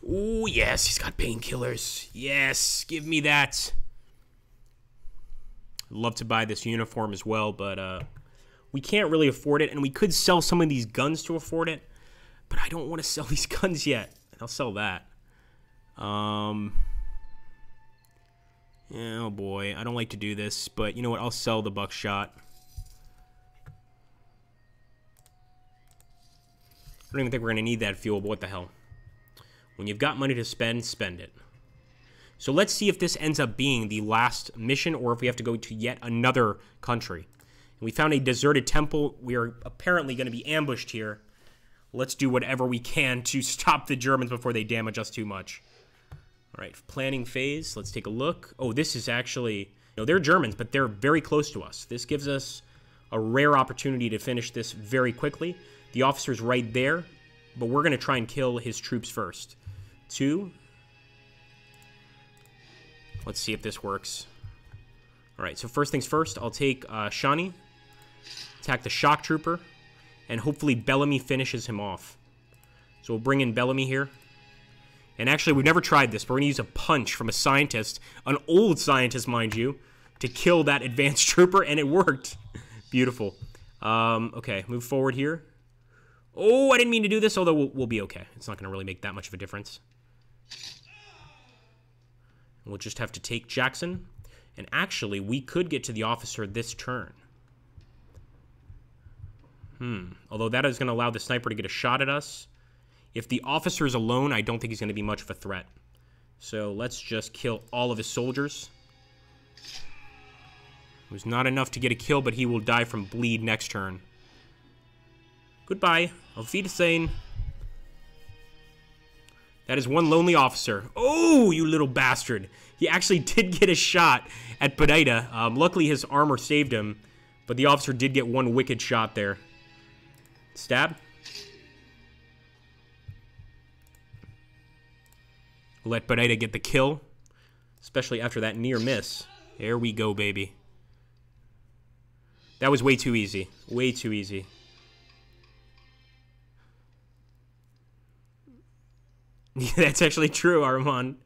Ooh, yes, he's got painkillers. Yes, give me that. I'd love to buy this uniform as well, but we can't really afford it, and we could sell some of these guns to afford it, but I don't want to sell these guns yet. I'll sell that. Yeah, oh boy, I don't like to do this, but you know what? I'll sell the buckshot. I don't even think we're going to need that fuel, but what the hell. When you've got money to spend, spend it. So let's see if this ends up being the last mission or if we have to go to yet another country. And we found a deserted temple. We are apparently going to be ambushed here. Let's do whatever we can to stop the Germans before they damage us too much. All right, planning phase. Let's take a look. Oh, this is actually... No, they're Germans, but they're very close to us. This gives us a rare opportunity to finish this very quickly. The officer's right there, but we're going to try and kill his troops first. 2. Let's see if this works. All right, so first things first, I'll take Shani, attack the shock trooper, and hopefully Bellamy finishes him off. So we'll bring in Bellamy here. And actually, we've never tried this, but we're going to use a punch from a scientist, an old scientist, mind you, to kill that advanced trooper, and it worked. Beautiful. Okay, move forward here. Oh, I didn't mean to do this, although we'll be okay. It's not going to really make that much of a difference. We'll just have to take Jackson. And actually, we could get to the officer this turn. Although that is going to allow the sniper to get a shot at us. If the officer is alone, I don't think he's going to be much of a threat. So let's just kill all of his soldiers. It was not enough to get a kill, but he will die from bleed next turn. Goodbye. Auf Wiedersehen. That is one lonely officer. Oh, you little bastard. He actually did get a shot at Pereira. Luckily, his armor saved him, but the officer did get one wicked shot there. Stab. Let Pereira get the kill, especially after that near miss. There we go, baby. That was way too easy. Way too easy. That's actually true, Armand.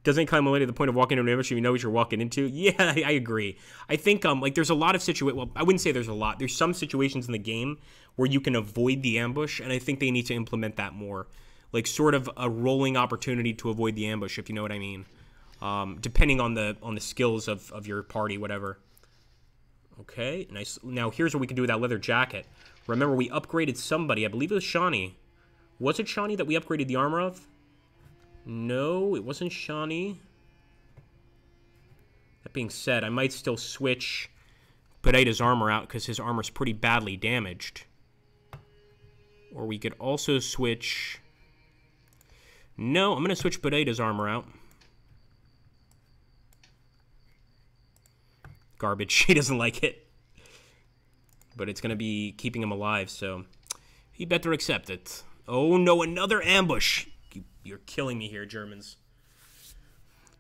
Doesn't climb only to the point of walking into an ambush if you know what you're walking into. Yeah, I agree. I think, like, there's a lot of situations... Well, I wouldn't say there's a lot. There's some situations in the game where you can avoid the ambush, and I think they need to implement that more. Like, sort of a rolling opportunity to avoid the ambush, if you know what I mean. Depending on the skills of your party, whatever. Okay, nice. Now, here's what we can do with that leather jacket. Remember, we upgraded somebody. I believe it was Shani. Was it Shani that we upgraded the armor of? No, it wasn't Shani. That being said, I might still switch Pereira's armor out because his armor's pretty badly damaged. Or we could also switch... No, I'm going to switch Pereira's armor out. Garbage. He doesn't like it. But it's going to be keeping him alive, so he better accept it. Oh no, another ambush. You're killing me here, Germans.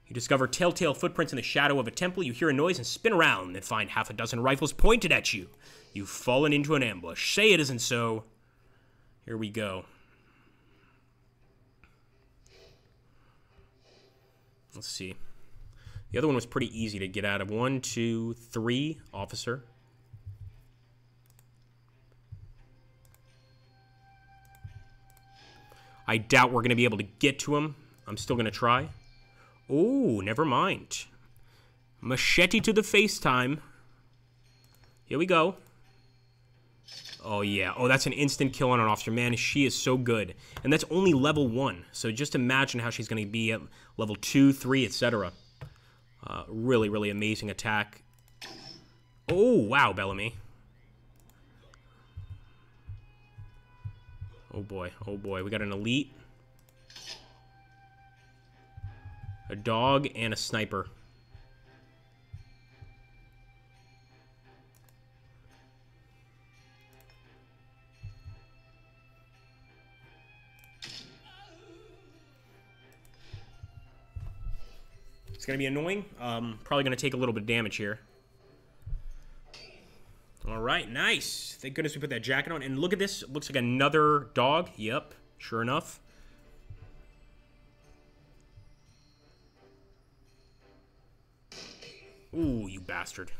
You discover telltale footprints in the shadow of a temple. You hear a noise and spin around and find half a dozen rifles pointed at you. You've fallen into an ambush. Say it isn't so. Here we go. Let's see. The other one was pretty easy to get out of. 1, 2, 3, officer. I doubt we're going to be able to get to him. I'm still going to try. Oh, never mind. Machete to the face time. Here we go. Oh, yeah. Oh, that's an instant kill on an officer. Man, she is so good. And that's only level 1. So just imagine how she's going to be at level 2, 3, etc. Really, really amazing attack. Oh, wow, Bellamy. Oh, boy. Oh, boy. We got an elite. A dog and a sniper. It's going to be annoying. Probably going to take a little bit of damage here. All right, nice. Thank goodness we put that jacket on. And look at this. It looks like another dog. Yep, sure enough. Ooh, you bastard.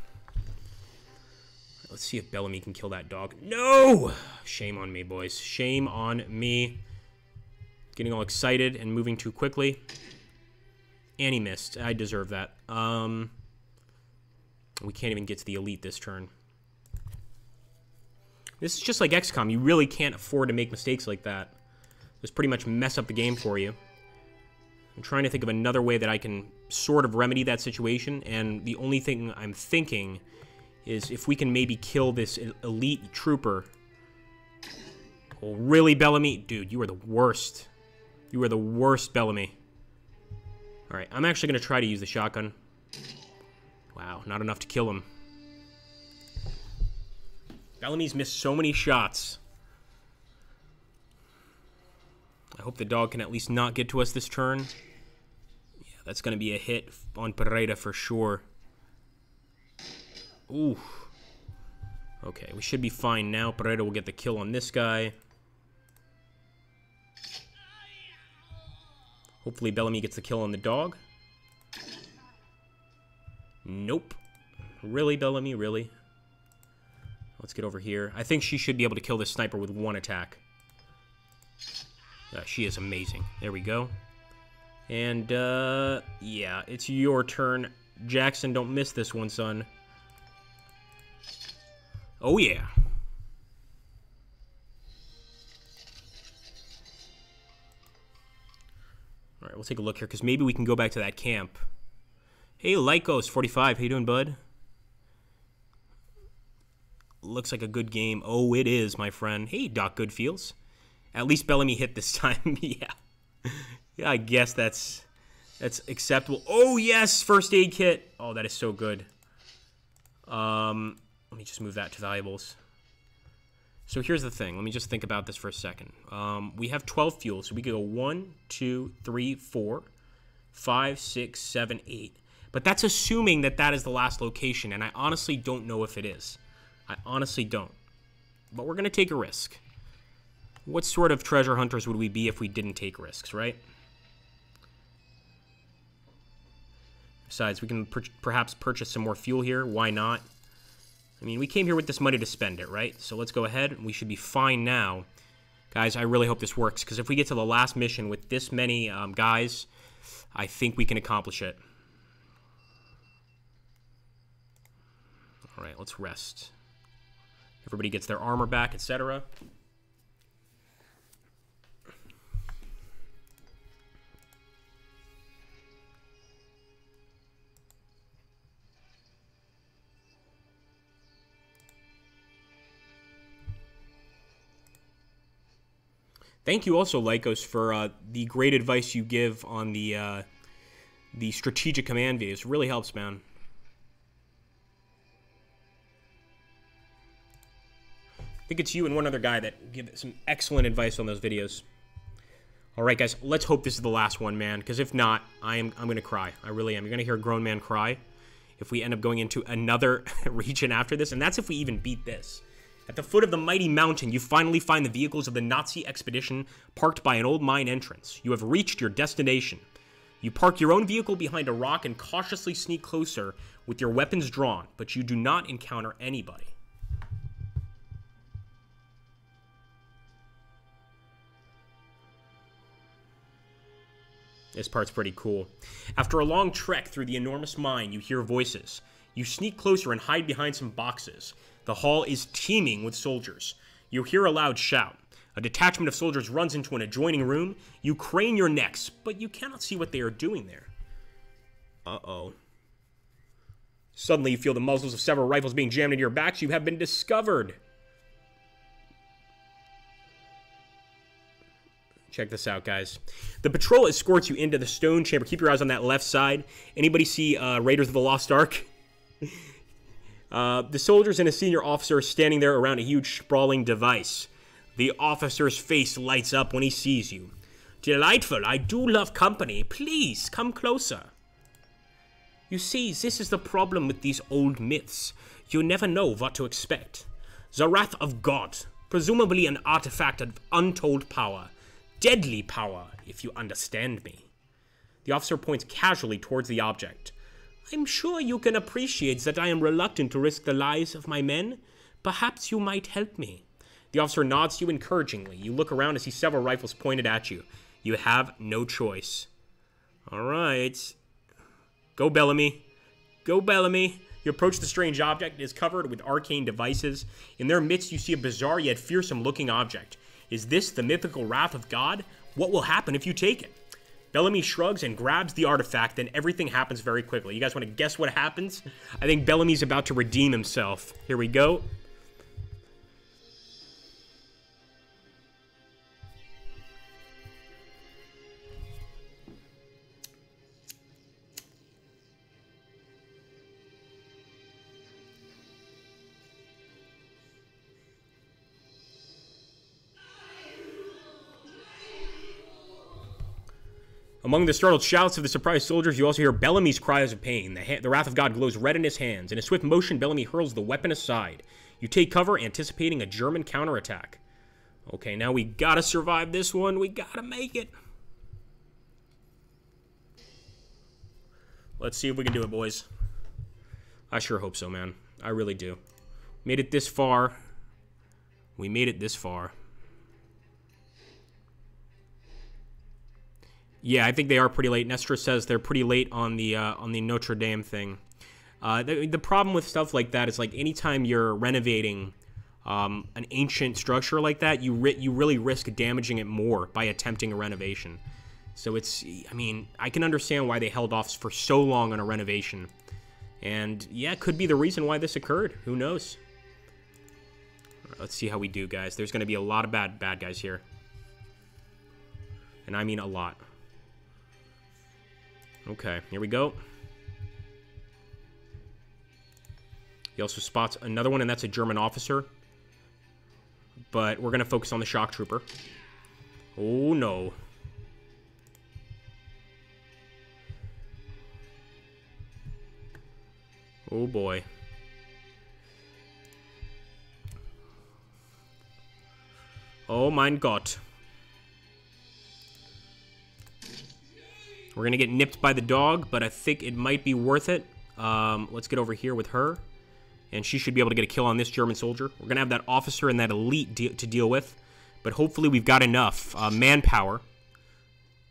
Let's see if Bellamy can kill that dog. No! Shame on me, boys. Shame on me. Getting all excited and moving too quickly. And he missed. I deserve that. We can't even get to the elite this turn. This is just like XCOM. You really can't afford to make mistakes like that. Just pretty much mess up the game for you. I'm trying to think of another way that I can sort of remedy that situation, and the only thing I'm thinking is if we can maybe kill this elite trooper. Oh, really, Bellamy? Dude, you are the worst. You are the worst, Bellamy. Alright, I'm actually going to try to use the shotgun. Wow, not enough to kill him. Bellamy's missed so many shots. I hope the dog can at least not get to us this turn. Yeah, that's going to be a hit on Pereira for sure. Ooh. Okay, we should be fine now. Pereira will get the kill on this guy. Hopefully Bellamy gets the kill on the dog. Nope. Really, Bellamy? Really? Let's get over here. I think she should be able to kill this sniper with one attack. She is amazing. There we go. And, yeah, it's your turn. Jackson, don't miss this one, son. Oh, yeah. All right, we'll take a look here, because maybe we can go back to that camp. Hey, Lycos45, how you doing, bud? Looks like a good game. Oh, it is, my friend. Hey, Doc Goodfields. At least Bellamy hit this time. Yeah. Yeah, I guess that's acceptable. Oh, yes, first aid kit. Oh, that is so good. Let me just move that to valuables. So here's the thing. Let me just think about this for a second. We have 12 fuel, so we could go 1, 2, 3, 4, 5, 6, 7, 8. But that's assuming that that is the last location, and I honestly don't know if it is. I honestly don't. But we're going to take a risk. What sort of treasure hunters would we be if we didn't take risks, right? Besides, we can perhaps purchase some more fuel here. Why not? I mean, we came here with this money to spend it, right? So let's go ahead. We should be fine now. Guys, I really hope this works, because if we get to the last mission with this many guys, I think we can accomplish it. All right, let's rest. Everybody gets their armor back, etc. Thank you also, Lycos, for the great advice you give on the strategic command videos. It really helps, man. I think it's you and one other guy that give some excellent advice on those videos. All right, guys, let's hope this is the last one, man, because if not, I'm going to cry. I really am. You're going to hear a grown man cry if we end up going into another region after this, and that's if we even beat this. At the foot of the mighty mountain, you finally find the vehicles of the Nazi expedition parked by an old mine entrance. You have reached your destination. You park your own vehicle behind a rock and cautiously sneak closer with your weapons drawn, but you do not encounter anybody. This part's pretty cool. After a long trek through the enormous mine, you hear voices. You sneak closer and hide behind some boxes. The hall is teeming with soldiers. You hear a loud shout. A detachment of soldiers runs into an adjoining room. You crane your necks, but you cannot see what they are doing there. Uh-oh. Suddenly, you feel the muzzles of several rifles being jammed into your backs. You have been discovered. Check this out, guys. The patrol escorts you into the stone chamber. Keep your eyes on that left side. Anybody see Raiders of the Lost Ark? The soldiers and a senior officer are standing there around a huge sprawling device. The officer's face lights up when he sees you. Delightful. I do love company. Please, come closer. You see, this is the problem with these old myths. You never know what to expect. The wrath of God, presumably an artifact of untold power. Deadly power, if you understand me. The officer points casually towards the object. I'm sure you can appreciate that I am reluctant to risk the lives of my men. Perhaps you might help me. The officer nods to you encouragingly. You look around and see several rifles pointed at you. You have no choice. All right. Go, Bellamy. Go, Bellamy. You approach the strange object. It is covered with arcane devices. In their midst, you see a bizarre yet fearsome-looking object. Is this the mythical wrath of God? What will happen if you take it? Bellamy shrugs and grabs the artifact, then everything happens very quickly. You guys want to guess what happens? I think Bellamy's about to redeem himself. Here we go. Among the startled shouts of the surprised soldiers, you also hear Bellamy's cries of pain. The wrath of God glows red in his hands. In a swift motion, Bellamy hurls the weapon aside. You take cover, anticipating a German counterattack. Okay, now we gotta survive this one. We gotta make it. Let's see if we can do it, boys. I sure hope so, man. I really do. Made it this far. We made it this far. Yeah, I think they are pretty late. Nestor says they're pretty late on the Notre Dame thing. The problem with stuff like that is, like, anytime you're renovating an ancient structure like that, you really risk damaging it more by attempting a renovation. So it's, I mean, I can understand why they held off for so long on a renovation. And yeah, it could be the reason why this occurred. Who knows? All right, let's see how we do, guys. There's going to be a lot of bad guys here. And I mean a lot. Okay, here we go. He also spots another one, and that's a German officer. But we're going to focus on the shock trooper. Oh, no. Oh, boy. Oh, mein Gott. We're going to get nipped by the dog, but I think it might be worth it. Let's get over here with her. And she should be able to get a kill on this German soldier. We're going to have that officer and that elite to deal with. But hopefully we've got enough manpower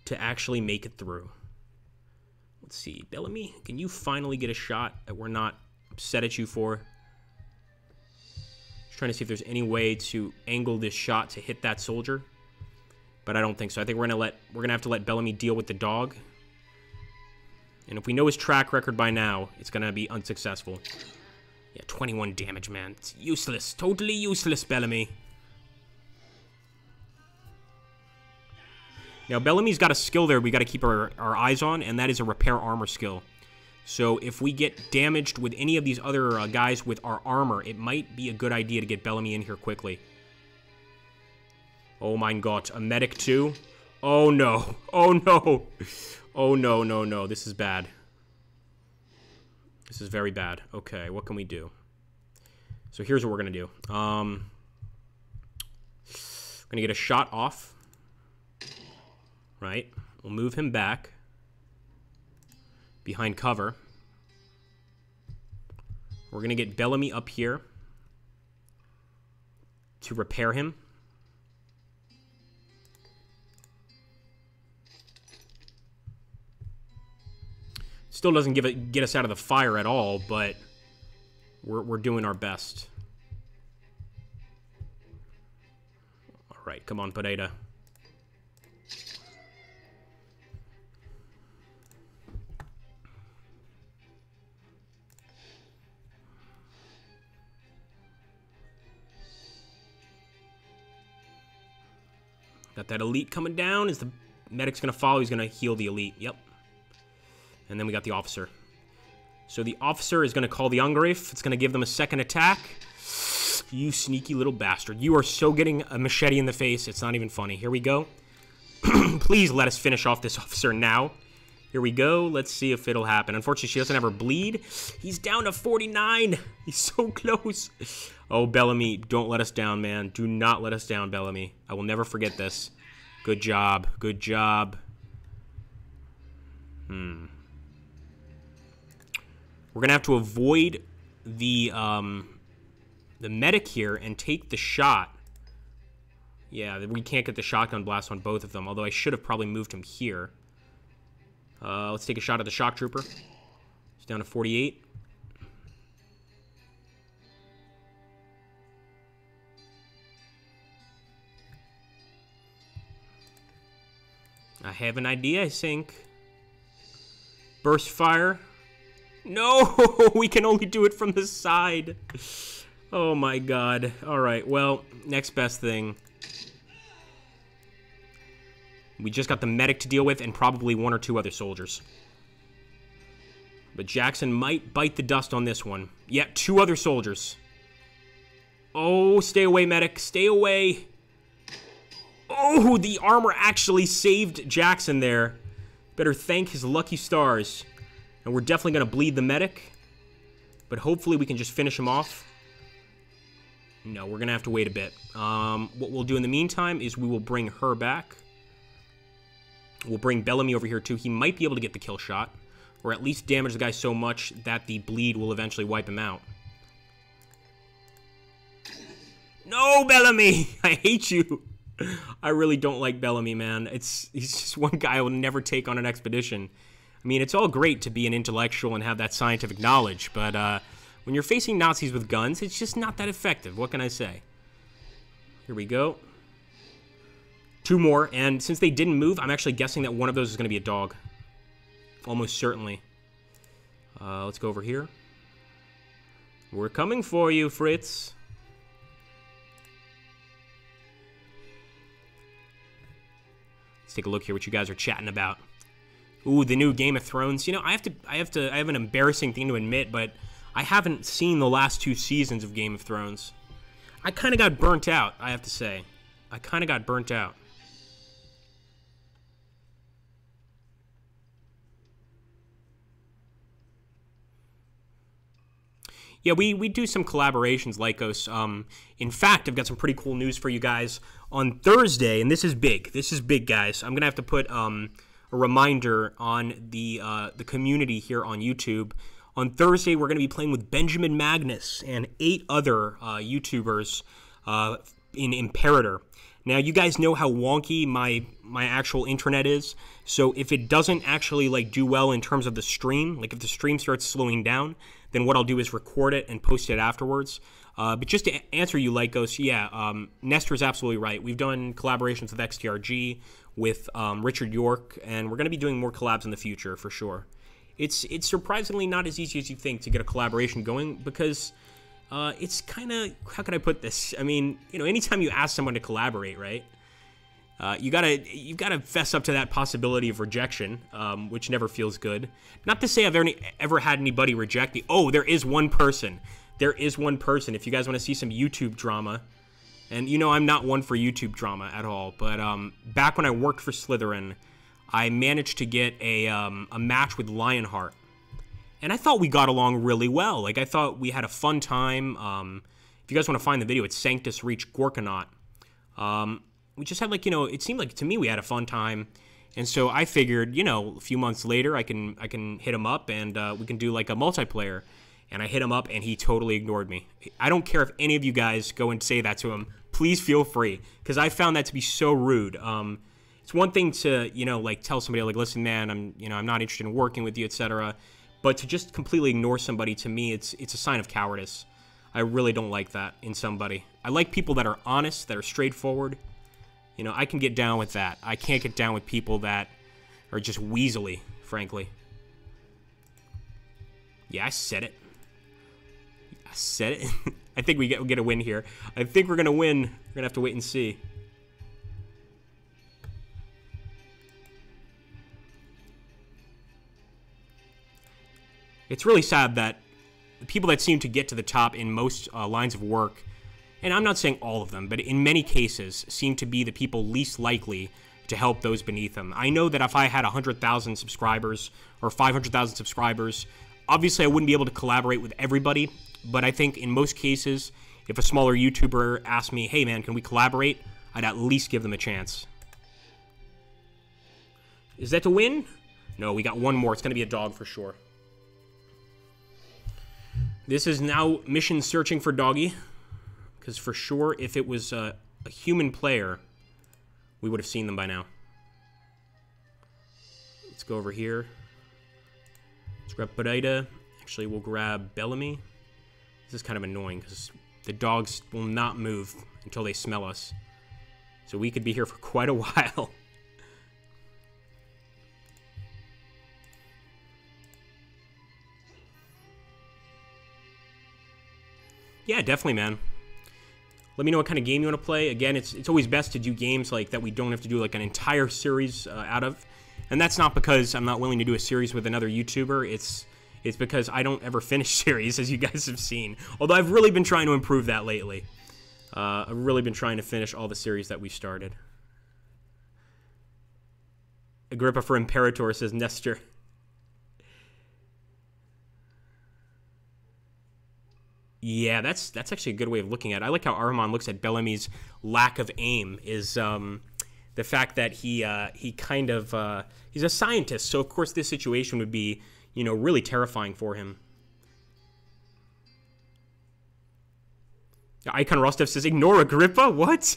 to actually make it through. Let's see. Bellamy, can you finally get a shot that we're not upset at you for? Just trying to see if there's any way to angle this shot to hit that soldier. But I don't think so. I think we're gonna have to let Bellamy deal with the dog. And if we know his track record by now, it's gonna be unsuccessful. Yeah, 21 damage, man. It's useless. Totally useless, Bellamy. Now, Bellamy's got a skill there we got to keep our eyes on, and that is a repair armor skill. So if we get damaged with any of these other guys with our armor, it might be a good idea to get Bellamy in here quickly. Oh my God, a medic too? Oh no, oh no. Oh no, no, no, this is bad. This is very bad. Okay, what can we do? So here's what we're gonna do. Gonna get a shot off. Right, we'll move him back behind cover. We're gonna get Bellamy up here to repair him. Still doesn't get us out of the fire at all, but we're doing our best. Alright, come on, Potato. Got that elite coming down. Is the medic's going to follow? He's going to heal the elite. Yep. And then we got the officer. So the officer is going to call the Ungrave. It's going to give them a second attack. You sneaky little bastard. You are so getting a machete in the face. It's not even funny. Here we go. Please let us finish off this officer now. Here we go. Let's see if it'll happen. Unfortunately, she doesn't have her bleed. He's down to 49. He's so close. Oh, Bellamy, don't let us down, man. Do not let us down, Bellamy. I will never forget this. Good job. Good job. We're going to have to avoid the medic here and take the shot. Yeah, we can't get the shotgun blast on both of them, although I should have probably moved him here. Let's take a shot at the shock trooper. He's down to 48. I have an idea, I think. Burst fire. No, we can only do it from the side. Oh my god. Alright, well, next best thing. We just got the medic to deal with and probably one or two other soldiers. But Jackson might bite the dust on this one. Yeah, two other soldiers. Oh, stay away, medic. Stay away. Oh, the armor actually saved Jackson there. Better thank his lucky stars. And we're definitely going to bleed the medic. But hopefully we can just finish him off. No, we're going to have to wait a bit. What we'll do in the meantime is we will bring her back. We'll bring Bellamy over here too. He might be able to get the kill shot. Or at least damage the guy so much that the bleed will eventually wipe him out. No, Bellamy! I hate you! I really don't like Bellamy, man. He's just one guy I will never take on an expedition. I mean, it's all great to be an intellectual and have that scientific knowledge, but when you're facing Nazis with guns, it's just not that effective. What can I say? Here we go. Two more, and since they didn't move, I'm actually guessing that one of those is going to be a dog. Almost certainly. Let's go over here. We're coming for you, Fritz. Let's take a look here what you guys are chatting about. Ooh, the new Game of Thrones. You know, I have an embarrassing thing to admit, but I haven't seen the last 2 seasons of Game of Thrones. I kind of got burnt out, I have to say. I kind of got burnt out. Yeah, we do some collaborations, Lycos. In fact, I've got some pretty cool news for you guys. On Thursday, and this is big. This is big, guys. I'm going to have to put a reminder on the community here on YouTube. On Thursday, we're going to be playing with Benjamin Magnus and 8 other YouTubers in Imperator. Now, you guys know how wonky my actual internet is, so if it doesn't actually like do well in terms of the stream, like if the stream starts slowing down, then what I'll do is record it and post it afterwards. But just to answer you, Lycos, yeah, Nestor's absolutely right. We've done collaborations with XTRG, with Richard York, and we're going to be doing more collabs in the future for sure. It's surprisingly not as easy as you think to get a collaboration going because it's kind of, how can I put this? I mean, you know, anytime you ask someone to collaborate, right? You've got to fess up to that possibility of rejection, which never feels good. Not to say I've ever had anybody reject me. Oh, there is one person. There is one person. If you guys want to see some YouTube drama, and you know I'm not one for YouTube drama at all, but back when I worked for Slytherin, I managed to get a match with Lionheart. And I thought we got along really well. Like, I thought we had a fun time. If you guys want to find the video, it's Sanctus Reach Gorkanaut. We just had, like, you know, it seemed like to me we had a fun time. And so I figured, you know, a few months later I can hit him up and we can do, like, a multiplayer. And I hit him up and he totally ignored me. I don't care if any of you guys go and say that to him. Please feel free. Because I found that to be so rude. It's one thing to, you know, like, tell somebody, like, listen, man, I'm not interested in working with you, etc. But to just completely ignore somebody, to me, it's a sign of cowardice. I really don't like that in somebody. I like people that are honest, that are straightforward. You know, I can get down with that. I can't get down with people that are just weaselly, frankly. Yeah, I said it. I said it. I think we get a win here. I think we're going to win. We're going to have to wait and see. It's really sad that the people that seem to get to the top in most lines of work, and I'm not saying all of them, but in many cases, seem to be the people least likely to help those beneath them. I know that if I had 100,000 subscribers or 500,000 subscribers, obviously I wouldn't be able to collaborate with everybody, but I think in most cases, if a smaller YouTuber asked me, hey man, can we collaborate? I'd at least give them a chance. Is that to win? No, we got one more. It's going to be a dog for sure. This is now mission searching for doggy. Because for sure, if it was a human player, we would have seen them by now. Let's go over here. Let's grab Pereira. Actually, we'll grab Bellamy. This is kind of annoying because the dogs will not move until they smell us. So we could be here for quite a while. Yeah, definitely, man. Let me know what kind of game you want to play. Again, it's always best to do games like that we don't have to do like an entire series out of. And that's not because I'm not willing to do a series with another YouTuber. It's because I don't ever finish series, as you guys have seen. Although I've really been trying to improve that lately. I've really been trying to finish all the series that we started. Agrippa for Imperator, says Nestor. Yeah, that's actually a good way of looking at it. I like how Armand looks at Bellamy's lack of aim, is the fact that he kind of he's a scientist, so of course this situation would be, you know, really terrifying for him. Icon Rostov says, ignore Agrippa? What?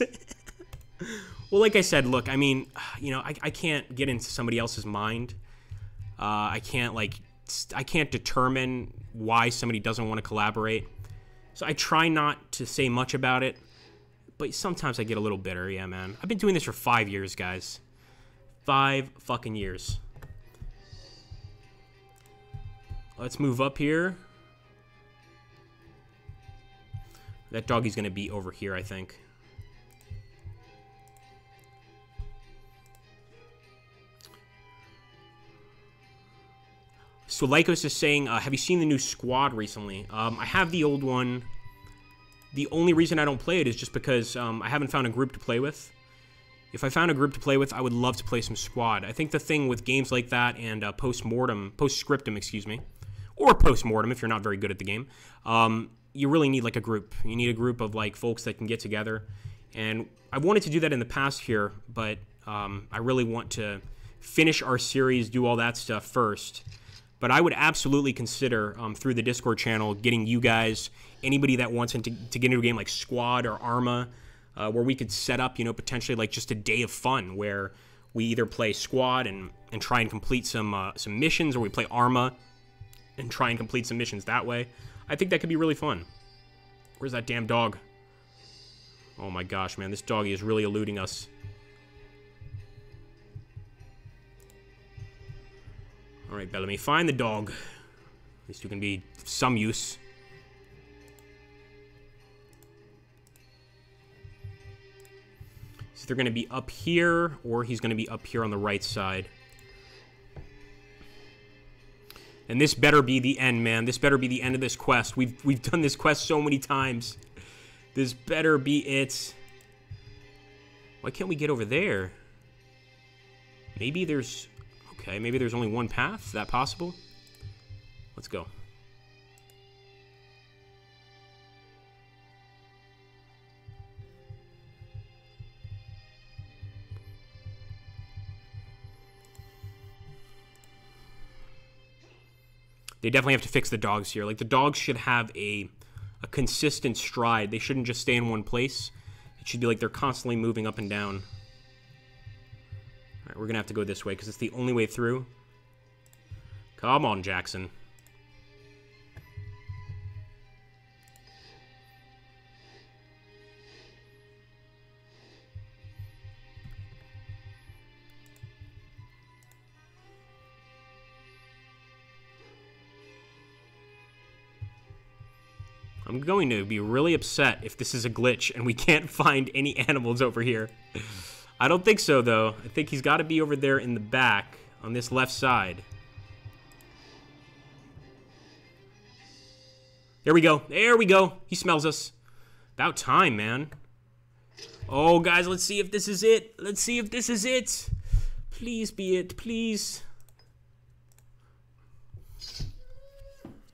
Well, like I said, look, I mean, you know, I can't get into somebody else's mind. I can't determine why somebody doesn't want to collaborate. So I try not to say much about it, but sometimes I get a little bitter. Yeah, man. I've been doing this for 5 years, guys. 5 fucking years. Let's move up here. That doggy's going to be over here, I think. So Lycos is saying, have you seen the new squad recently? I have the old one. The only reason I don't play it is just because I haven't found a group to play with. If I found a group to play with, I would love to play some squad. I think the thing with games like that and post-scriptum, excuse me, or post-mortem if you're not very good at the game, you really need like a group. You need a group of like folks that can get together. And I wanted to do that in the past here, but I really want to finish our series, do all that stuff first. But I would absolutely consider, through the Discord channel, getting you guys, anybody that wants to get into a game like Squad or Arma, where we could set up, you know, potentially like just a day of fun where we either play Squad and try and complete some missions, or we play Arma and try and complete some missions that way. I think that could be really fun. Where's that damn dog? Oh my gosh, man, this doggy is really eluding us. Alright, Bellamy, find the dog. At least you can be of some use. So they're going to be up here, or he's going to be up here on the right side. And this better be the end, man. This better be the end of this quest. We've done this quest so many times. This better be it. Why can't we get over there? Maybe there's... Okay, maybe there's only one path. Is that possible? Let's go. They definitely have to fix the dogs here. Like, the dogs should have a consistent stride. They shouldn't just stay in one place. It should be like they're constantly moving up and down. Alright, we're going to have to go this way because it's the only way through. Come on, Jackson. I'm going to be really upset if this is a glitch and we can't find any animals over here. I don't think so, though. I think he's got to be over there in the back on this left side. There we go. There we go. He smells us. About time, man. Oh, guys, let's see if this is it. Let's see if this is it. Please be it. Please.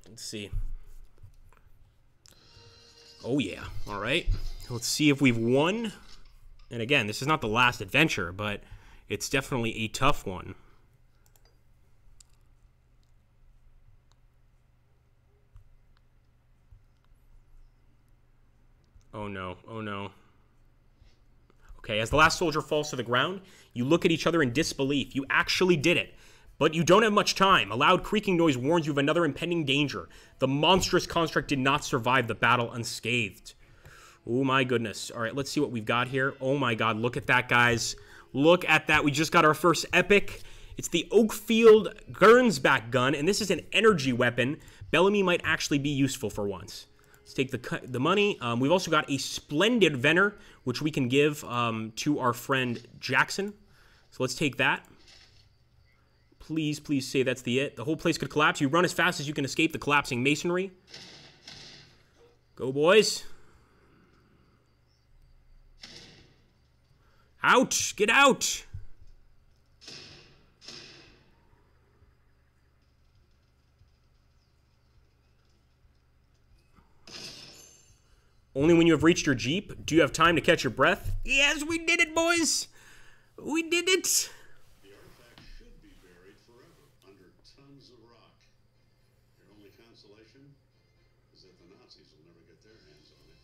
Let's see. Oh, yeah. All right. Let's see if we've won. And again, this is not the last adventure, but it's definitely a tough one. Oh, no. Oh, no. Okay, as the last soldier falls to the ground, you look at each other in disbelief. You actually did it. But you don't have much time. A loud creaking noise warns you of another impending danger. The monstrous construct did not survive the battle unscathed. Oh my goodness. All right, let's see what we've got here. Oh my god, look at that, guys. Look at that. We just got our first epic. It's the Oakfield Gernsback gun, and this is an energy weapon. Bellamy might actually be useful for once. Let's take the money. We've also got a splendid Venner, which we can give to our friend Jackson. So let's take that. Please, please say that's the it. The whole place could collapse. You run as fast as you can escape the collapsing masonry. Go, boys. Out! Get out! Only when you have reached your Jeep do you have time to catch your breath. Yes, we did it, boys! We did it!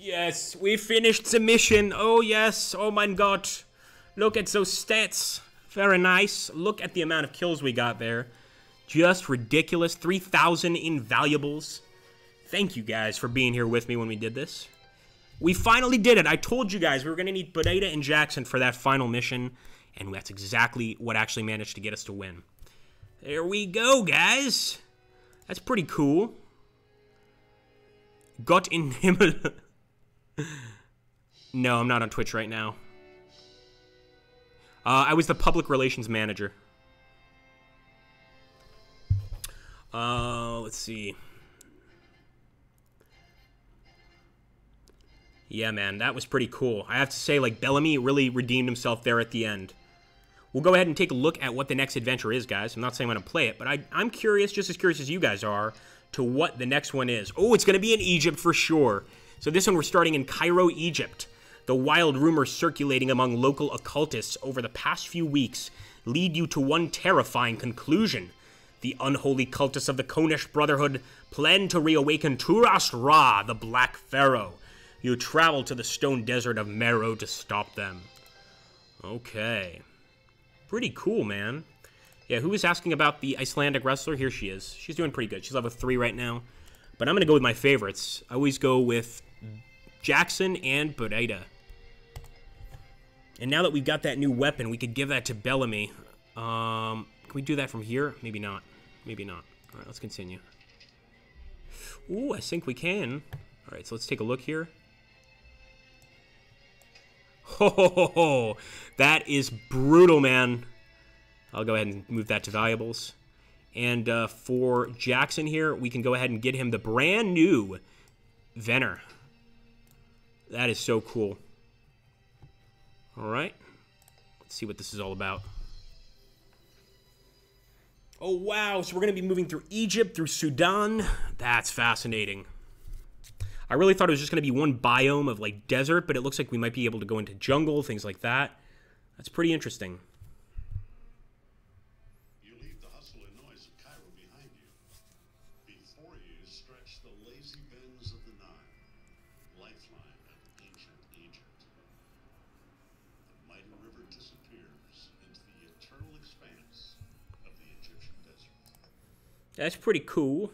Yes, we finished the mission. Oh, yes. Oh, my God. Look at those stats. Very nice. Look at the amount of kills we got there. Just ridiculous. 3,000 invaluables. Thank you, guys, for being here with me when we did this. We finally did it. I told you guys we were going to need Pineda and Jackson for that final mission, and that's exactly what actually managed to get us to win. There we go, guys. That's pretty cool. Gott in Himmel. No, I'm not on Twitch right now. I was the public relations manager. Let's see. Yeah, man, that was pretty cool. I have to say, like, Bellamy really redeemed himself there at the end. We'll go ahead and take a look at what the next adventure is, guys. I'm not saying I'm going to play it, but I'm curious, just as curious as you guys are, to what the next one is. Oh, it's going to be in Egypt for sure. So this one we're starting in Cairo, Egypt. The wild rumors circulating among local occultists over the past few weeks lead you to one terrifying conclusion. The unholy cultists of the Konesh Brotherhood plan to reawaken Turas Ra, the Black Pharaoh. You travel to the stone desert of Meroe to stop them. Okay. Pretty cool, man. Yeah, who was asking about the Icelandic wrestler? Here she is. She's doing pretty good. She's level 3 right now. But I'm going to go with my favorites. I always go with Jackson and Pineda. And now that we've got that new weapon, we could give that to Bellamy. Can we do that from here? Maybe not. Maybe not. All right, let's continue. Ooh, I think we can. All right, so let's take a look here. Ho, ho, ho, ho. That is brutal, man. I'll go ahead and move that to valuables. And for Jackson here, we can go ahead and get him the brand new Venner. That is so cool. All right. Let's see what this is all about. Oh, wow. So we're going to be moving through Egypt, through Sudan. That's fascinating. I really thought it was just going to be one biome of, like, desert, but it looks like we might be able to go into jungle, things like that. That's pretty interesting. You leave the hustle and noise of Cairo behind you. Before you stretch the lazy bends of the Nile, lifeline of ancient Egypt. The mighty river disappears into the eternal expanse of the Egyptian desert. That's pretty cool.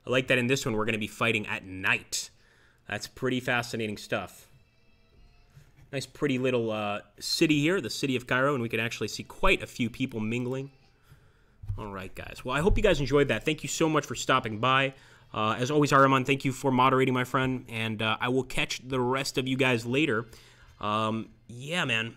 I like that in this one we're going to be fighting at night. That's pretty fascinating stuff. Nice pretty little city here, the city of Cairo, and we can actually see quite a few people mingling. All right, guys. Well, I hope you guys enjoyed that. Thank you so much for stopping by. As always, Araman, thank you for moderating, my friend, and I will catch the rest of you guys later. Yeah, man,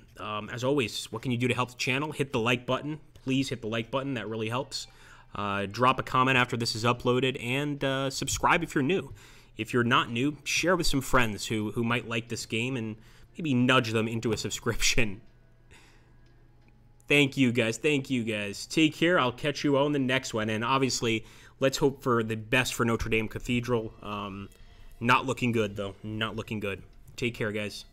as always, what can you do to help the channel? Hit the like button. Please hit the like button. That really helps. Drop a comment after this is uploaded, and subscribe if you're new. If you're not new, share with some friends who might like this game and maybe nudge them into a subscription. Thank you, guys. Thank you, guys. Take care. I'll catch you all in the next one. And obviously, let's hope for the best for Notre Dame Cathedral. Not looking good, though. Not looking good. Take care, guys.